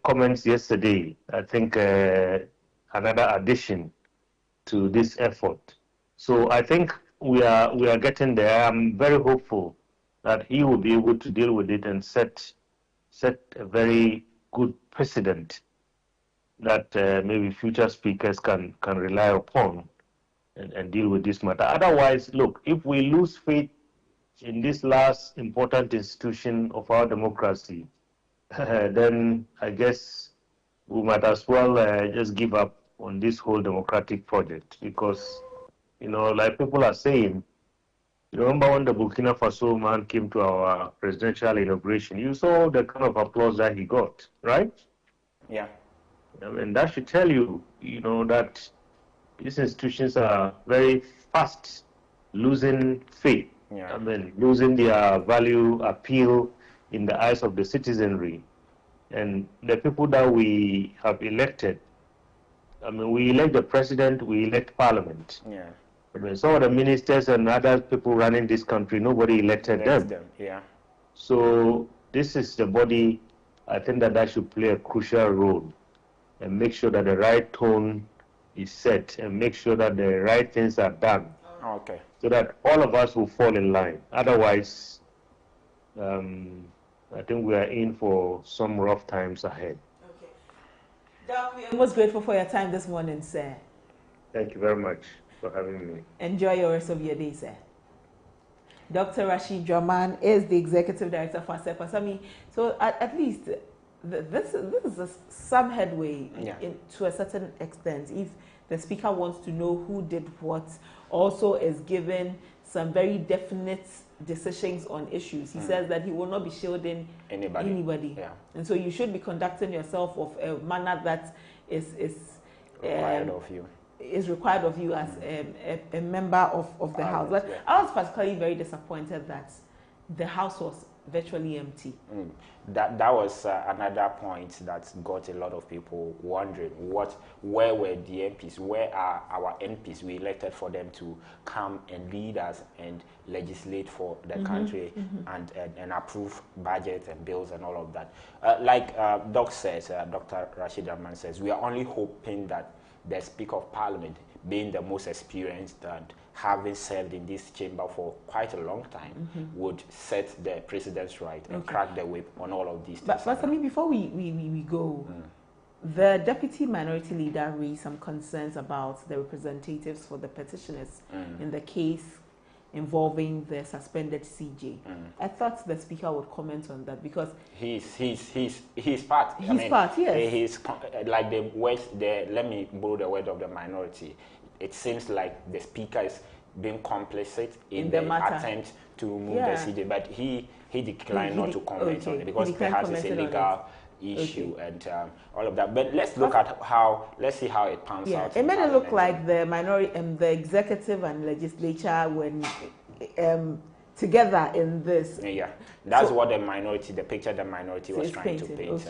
Comments yesterday, I think another addition to this effort. So I think we are getting there. I'm very hopeful that he will be able to deal with it and set a very good precedent that maybe future speakers can rely upon and deal with this matter. Otherwise, look, if we lose faith in this last important institution of our democracy, then I guess we might as well just give up on this whole democratic project, because, you know, like people are saying, you remember when the Burkina Faso man came to our presidential inauguration, you saw the kind of applause that he got, right? Yeah. I mean, that should tell you, you know, that these institutions are very fast losing faith. Yeah. I mean, losing their value appeal in the eyes of the citizenry. And the people that we have elected, I mean, we elect the president, we elect parliament. Yeah. I mean, some of the ministers and other people running this country, nobody elected them. Yeah. So this is the body, I think that should play a crucial role and make sure that the right tone is set and make sure that the right things are done. Okay. So that all of us will fall in line. Otherwise, I think we are in for some rough times ahead. Okay. Doc, we are most grateful for your time this morning, sir. Thank you very much for having me. Enjoy your rest of your day, sir. Dr. Rashid Draman is the Executive Director for Sepasami. So at least this is some headway to a certain extent. If the speaker wants to know who did what, also is given some very definite decisions on issues. He says that he will not be shielding anybody. Yeah. And so you should be conducting yourself of a manner that is required of you. Is required of you as a member of the House. But I was particularly very disappointed that the House was virtually empty. That was another point that got a lot of people wondering where were the MPs, where are our MPs we elected for them to come and lead us and legislate for the country and approve budgets and bills and all of that. Like Doc says, Dr. Rashid Rahman says, we are only hoping that the Speaker of Parliament, being the most experienced and having served in this chamber for quite a long time, would set the precedence right and crack the whip on all of these things. But I mean, before we go, the Deputy Minority Leader raised some concerns about the representatives for the petitioners in the case involving the suspended CJ. I thought the Speaker would comment on that because he's part. Yes. He's like the words. Let me borrow the word of the minority. It seems like the Speaker is being complicit in the attempt to remove the CJ, but he declined not to comment on it because perhaps it's a legal issue and all of that. But let's look at let's see how it pans out. It made it look like the minority and the executive and legislature when together in this. Yeah, that's what the picture the minority was trying to paint.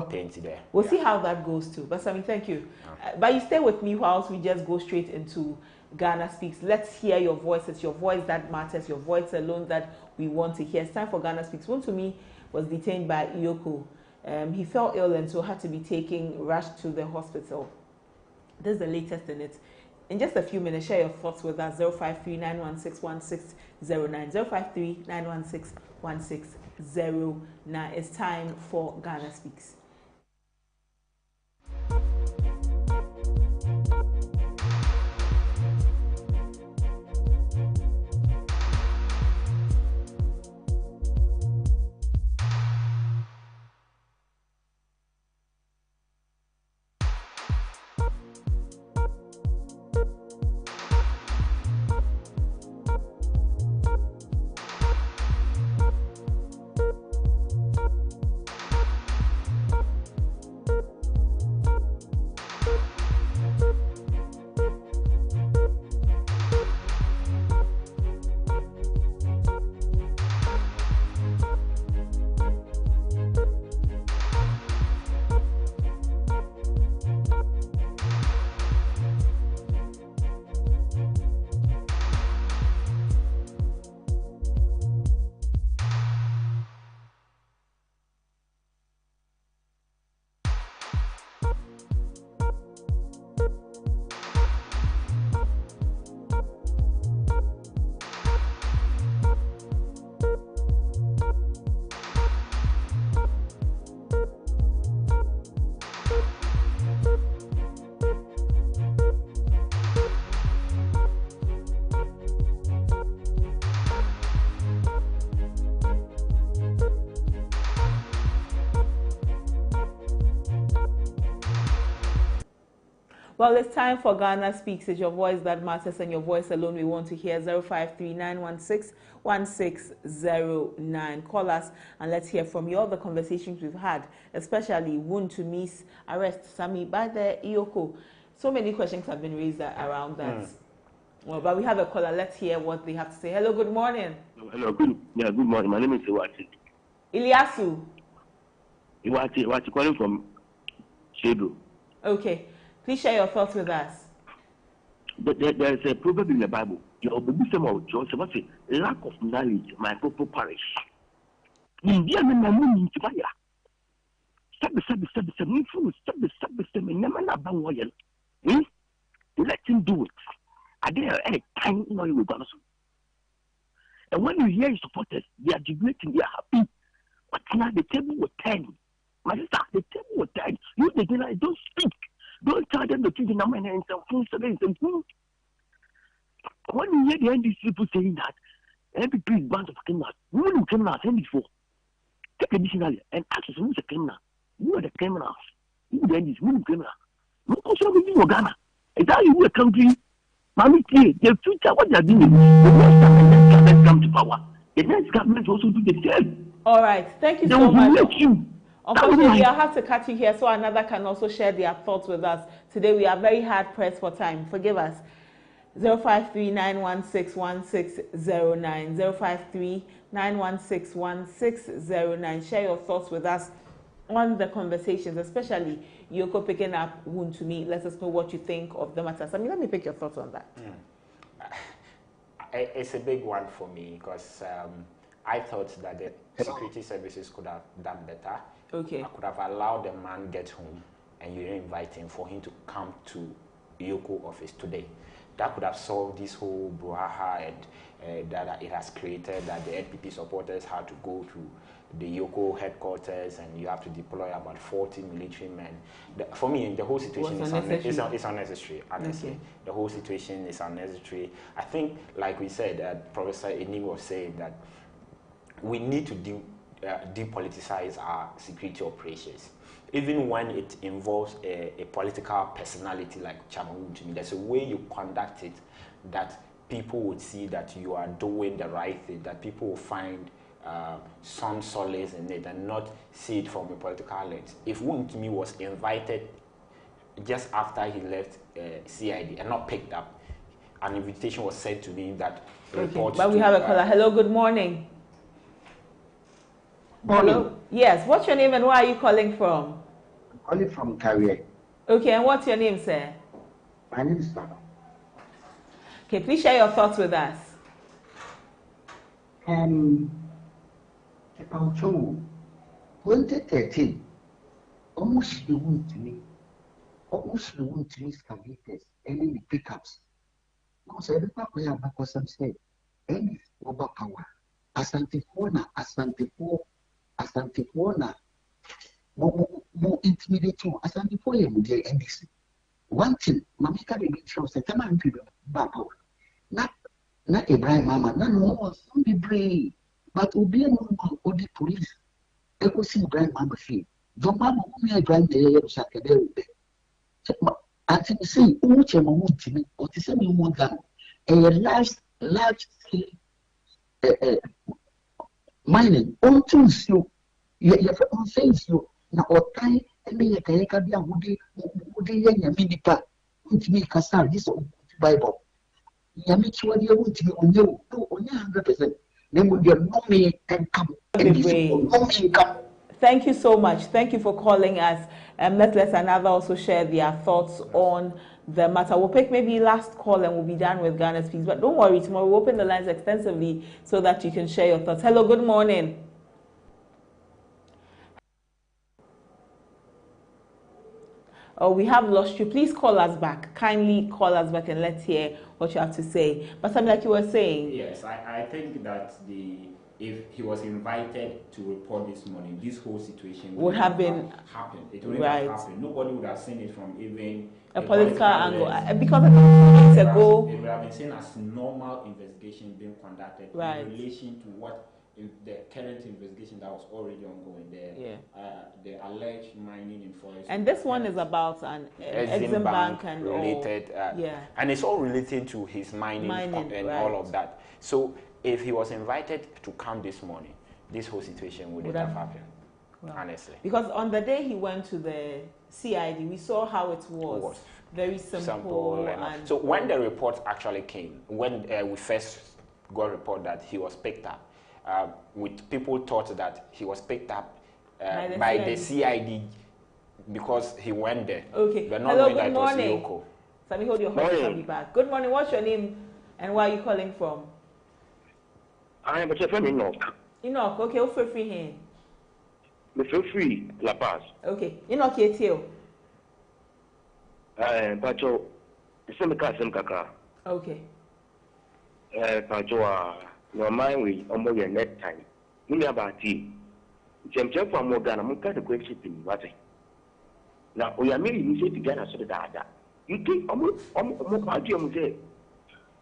Paint there. We'll see how that goes too. But Sammy, thank you. But you stay with me whilst we just go straight into Ghana Speaks. Let's hear your voice. It's your voice that matters, your voice alone that we want to hear. It's time for Ghana Speaks. WONTUMI was detained by EOCO. He fell ill and so had to be rushed to the hospital. This is the latest in it. In just a few minutes, share your thoughts with us. 053-916-1609. 053-916-1609. It's time for Ghana Speaks. Well, it's time for Ghana Speaks. It's your voice that matters and your voice alone we want to hear. 053-916-1609. Call us and let's hear from you all the conversations we've had, especially WONTUMI's arrest, Sammy, by the EOCO. So many questions have been raised around that. Well, but we have a caller. Let's hear what they have to say. Hello, good morning. Hello, good morning. My name is Iwati. Ilyasu. Iwati calling from Shedo. Okay. Please share your thoughts with us. There is a proverb in the Bible. Your baby of John say, lack of knowledge, my people perish. India me na mu nti ba ya. Let him do it. I dare any time you know you will go. And when you hear his supporters, they are debating, they are happy. But now the table will turn. My sister, the table will turn. You the dinner, don't speak. Don't tell them the truth in the mind and some food. When you hear the NDC people saying that MPP is bound to criminals, women who criminals send it for. Take a dictionary and ask us who's a criminal. You are the criminals. You the NDC, who's a criminal. Look also with you, Ghana. Is that you a country? Mommy, the future, what they are doing, the next government come to power. The next government also do the same. All right. Thank you so much. Unfortunately, I have to cut you here so another can also share their thoughts with us. Today, we are very hard pressed for time. Forgive us. 053-916-1609. 9161609. Share your thoughts with us on the conversations, especially EOCO picking up WONTUMI. Let us know what you think of the matter. Let me pick your thoughts on that. It's a big one for me because I thought that the security services could have done better. Okay. I could have allowed the man get home and you didn't invite him for him to come to EOCO office today. That could have solved this whole brouhaha and that it has created, that the NPP supporters had to go to the EOCO headquarters and you have to deploy about 40 military men. For me, the whole situation is unnecessary, honestly. Okay. The whole situation is unnecessary. I think, like we said, Professor Enim was saying that we need to depoliticize our security operations. Even when it involves a political personality like Chairman WONTUMI, there's a way you conduct it that people would see that you are doing the right thing, that people will find some solace in it and not see it from a political lens. If WONTUMI was invited just after he left CID and not picked up, an invitation was sent to me that reports. But we have a caller. Hello, good morning. Morning. Hello? Yes, what's your name and where are you calling from? I'm calling from Carrier. Okay, and what's your name, sir? My name is Baba. Okay, please share your thoughts with us. About 2013, almost the WONTUMI escalators, any pickups. Because everybody have some say, any over power, Asante more intimidating, Asante in the NDC. One thing, Mamika the shows that I'm power. Not Abraham Mama, none more, some be brave, but Obi and the police. Echo see Brian Mama fee. The Mama only a grand day of Saturday. I think say, which am I wanting, or to send you more than a large scale mining. On to you, you have on face you. Now, or time and be a Kayaka woody minipa, which make us out this Bible. Yamichua, you want to be on you, 100%. Then would your money and come. Thank you so much. Thank you for calling us. Let another also share their thoughts on the matter. We'll pick maybe last call and we'll be done with Ghana's Peace. But don't worry, tomorrow we'll open the lines extensively so that you can share your thoughts. Hello, good morning. Oh, we have lost you. Please call us back. Kindly call us back and let's hear what you have to say. But something like you were saying. Yes, I think that if he was invited to report this morning, this whole situation would have happened. It would have happened. Nobody would have seen it from even a political angle. Because a few weeks ago, it would have been seen as normal investigation being conducted in relation to what the current investigation that was already ongoing, the alleged mining in forest. And this one is about an Exim Bank and related, and it's all related to his mining and all of that. So if he was invited to come this morning, this whole situation wouldn't have happened, honestly. Because on the day he went to the CID, we saw how it was. Very simple. And so when the report actually came, when we first got a report that he was picked up, people thought that he was picked up by the CID because he went there. Okay. Hello, good morning. Sammy, hold your horse and be back. Good morning. What's your name and where are you calling from? I am a friend Enoch. Enoch, okay. Who feel free here? Me feel free La Paz. Okay. Enoch, here. Pacho, some kaka. Okay. Pacho, no mind we almost your net time. Muni abati. Jemjem for more Ghana, Munka the great ship in Wati. Now, we are merely using to Ghana so that you think almost party of the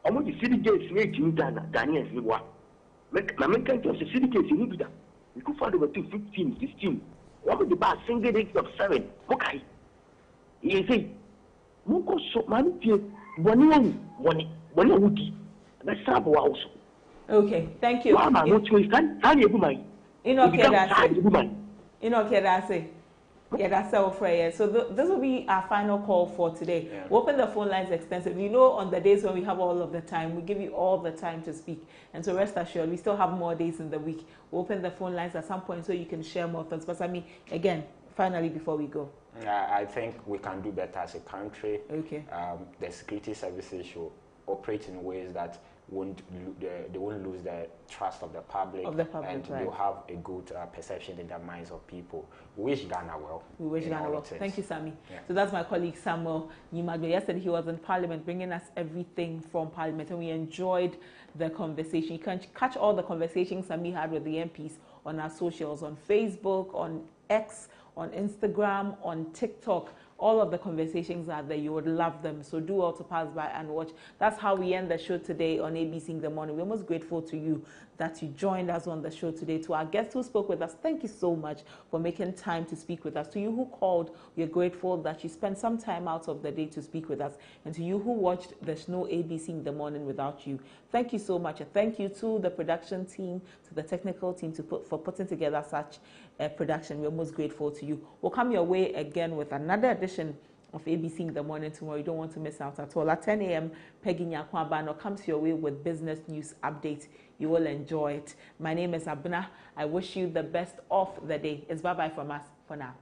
almost the city gates made you Daniel Siwa. Make my mental of the city gates in Libya. We could find over 15, 16. What would the bar single days of 7? Okay. You see, Munko so many one woody. That's Sabo also. Okay, thank you. Mama, what you can you woman? Enoch, that's it. Yeah, that's our prayer. So this will be our final call for today. Yeah. We'll open the phone lines extensively. You know, on the days when we have all of the time, we give you all the time to speak. And so rest assured, we still have more days in the week. We'll open the phone lines at some point so you can share more thoughts. But I mean, again, finally, before we go. I think we can do better as a country. Okay. The security services should operate in ways that they won't lose the trust of the public, and right. They'll have a good perception in the minds of people. We wish Ghana well. We wish Ghana well. Thank you, Sammy. Yeah. So that's my colleague Samuel Nyimagbe. Yesterday he was in Parliament bringing us everything from Parliament, and we enjoyed the conversation. You can catch all the conversations Sammy had with the MPs on our socials, on Facebook, on X, on Instagram, on TikTok. All of the conversations are there. You would love them. So do also pass by and watch. That's how we end the show today on ABC in the Morning. We're most grateful to you that you joined us on the show today. To our guests who spoke with us, thank you so much for making time to speak with us. To you who called, we're grateful that you spent some time out of the day to speak with us. And to you who watched, there's no ABC in the Morning without you. Thank you so much. And thank you to the production team, to the technical team for putting together such a production. We're most grateful to you. We'll come your way again with another edition of ABC in the Morning tomorrow. You don't want to miss out at all. At 10 a.m., Peggy Nyakwabano comes your way with business news update. You will enjoy it. My name is Abuna. I wish you the best of the day. It's bye-bye from us for now.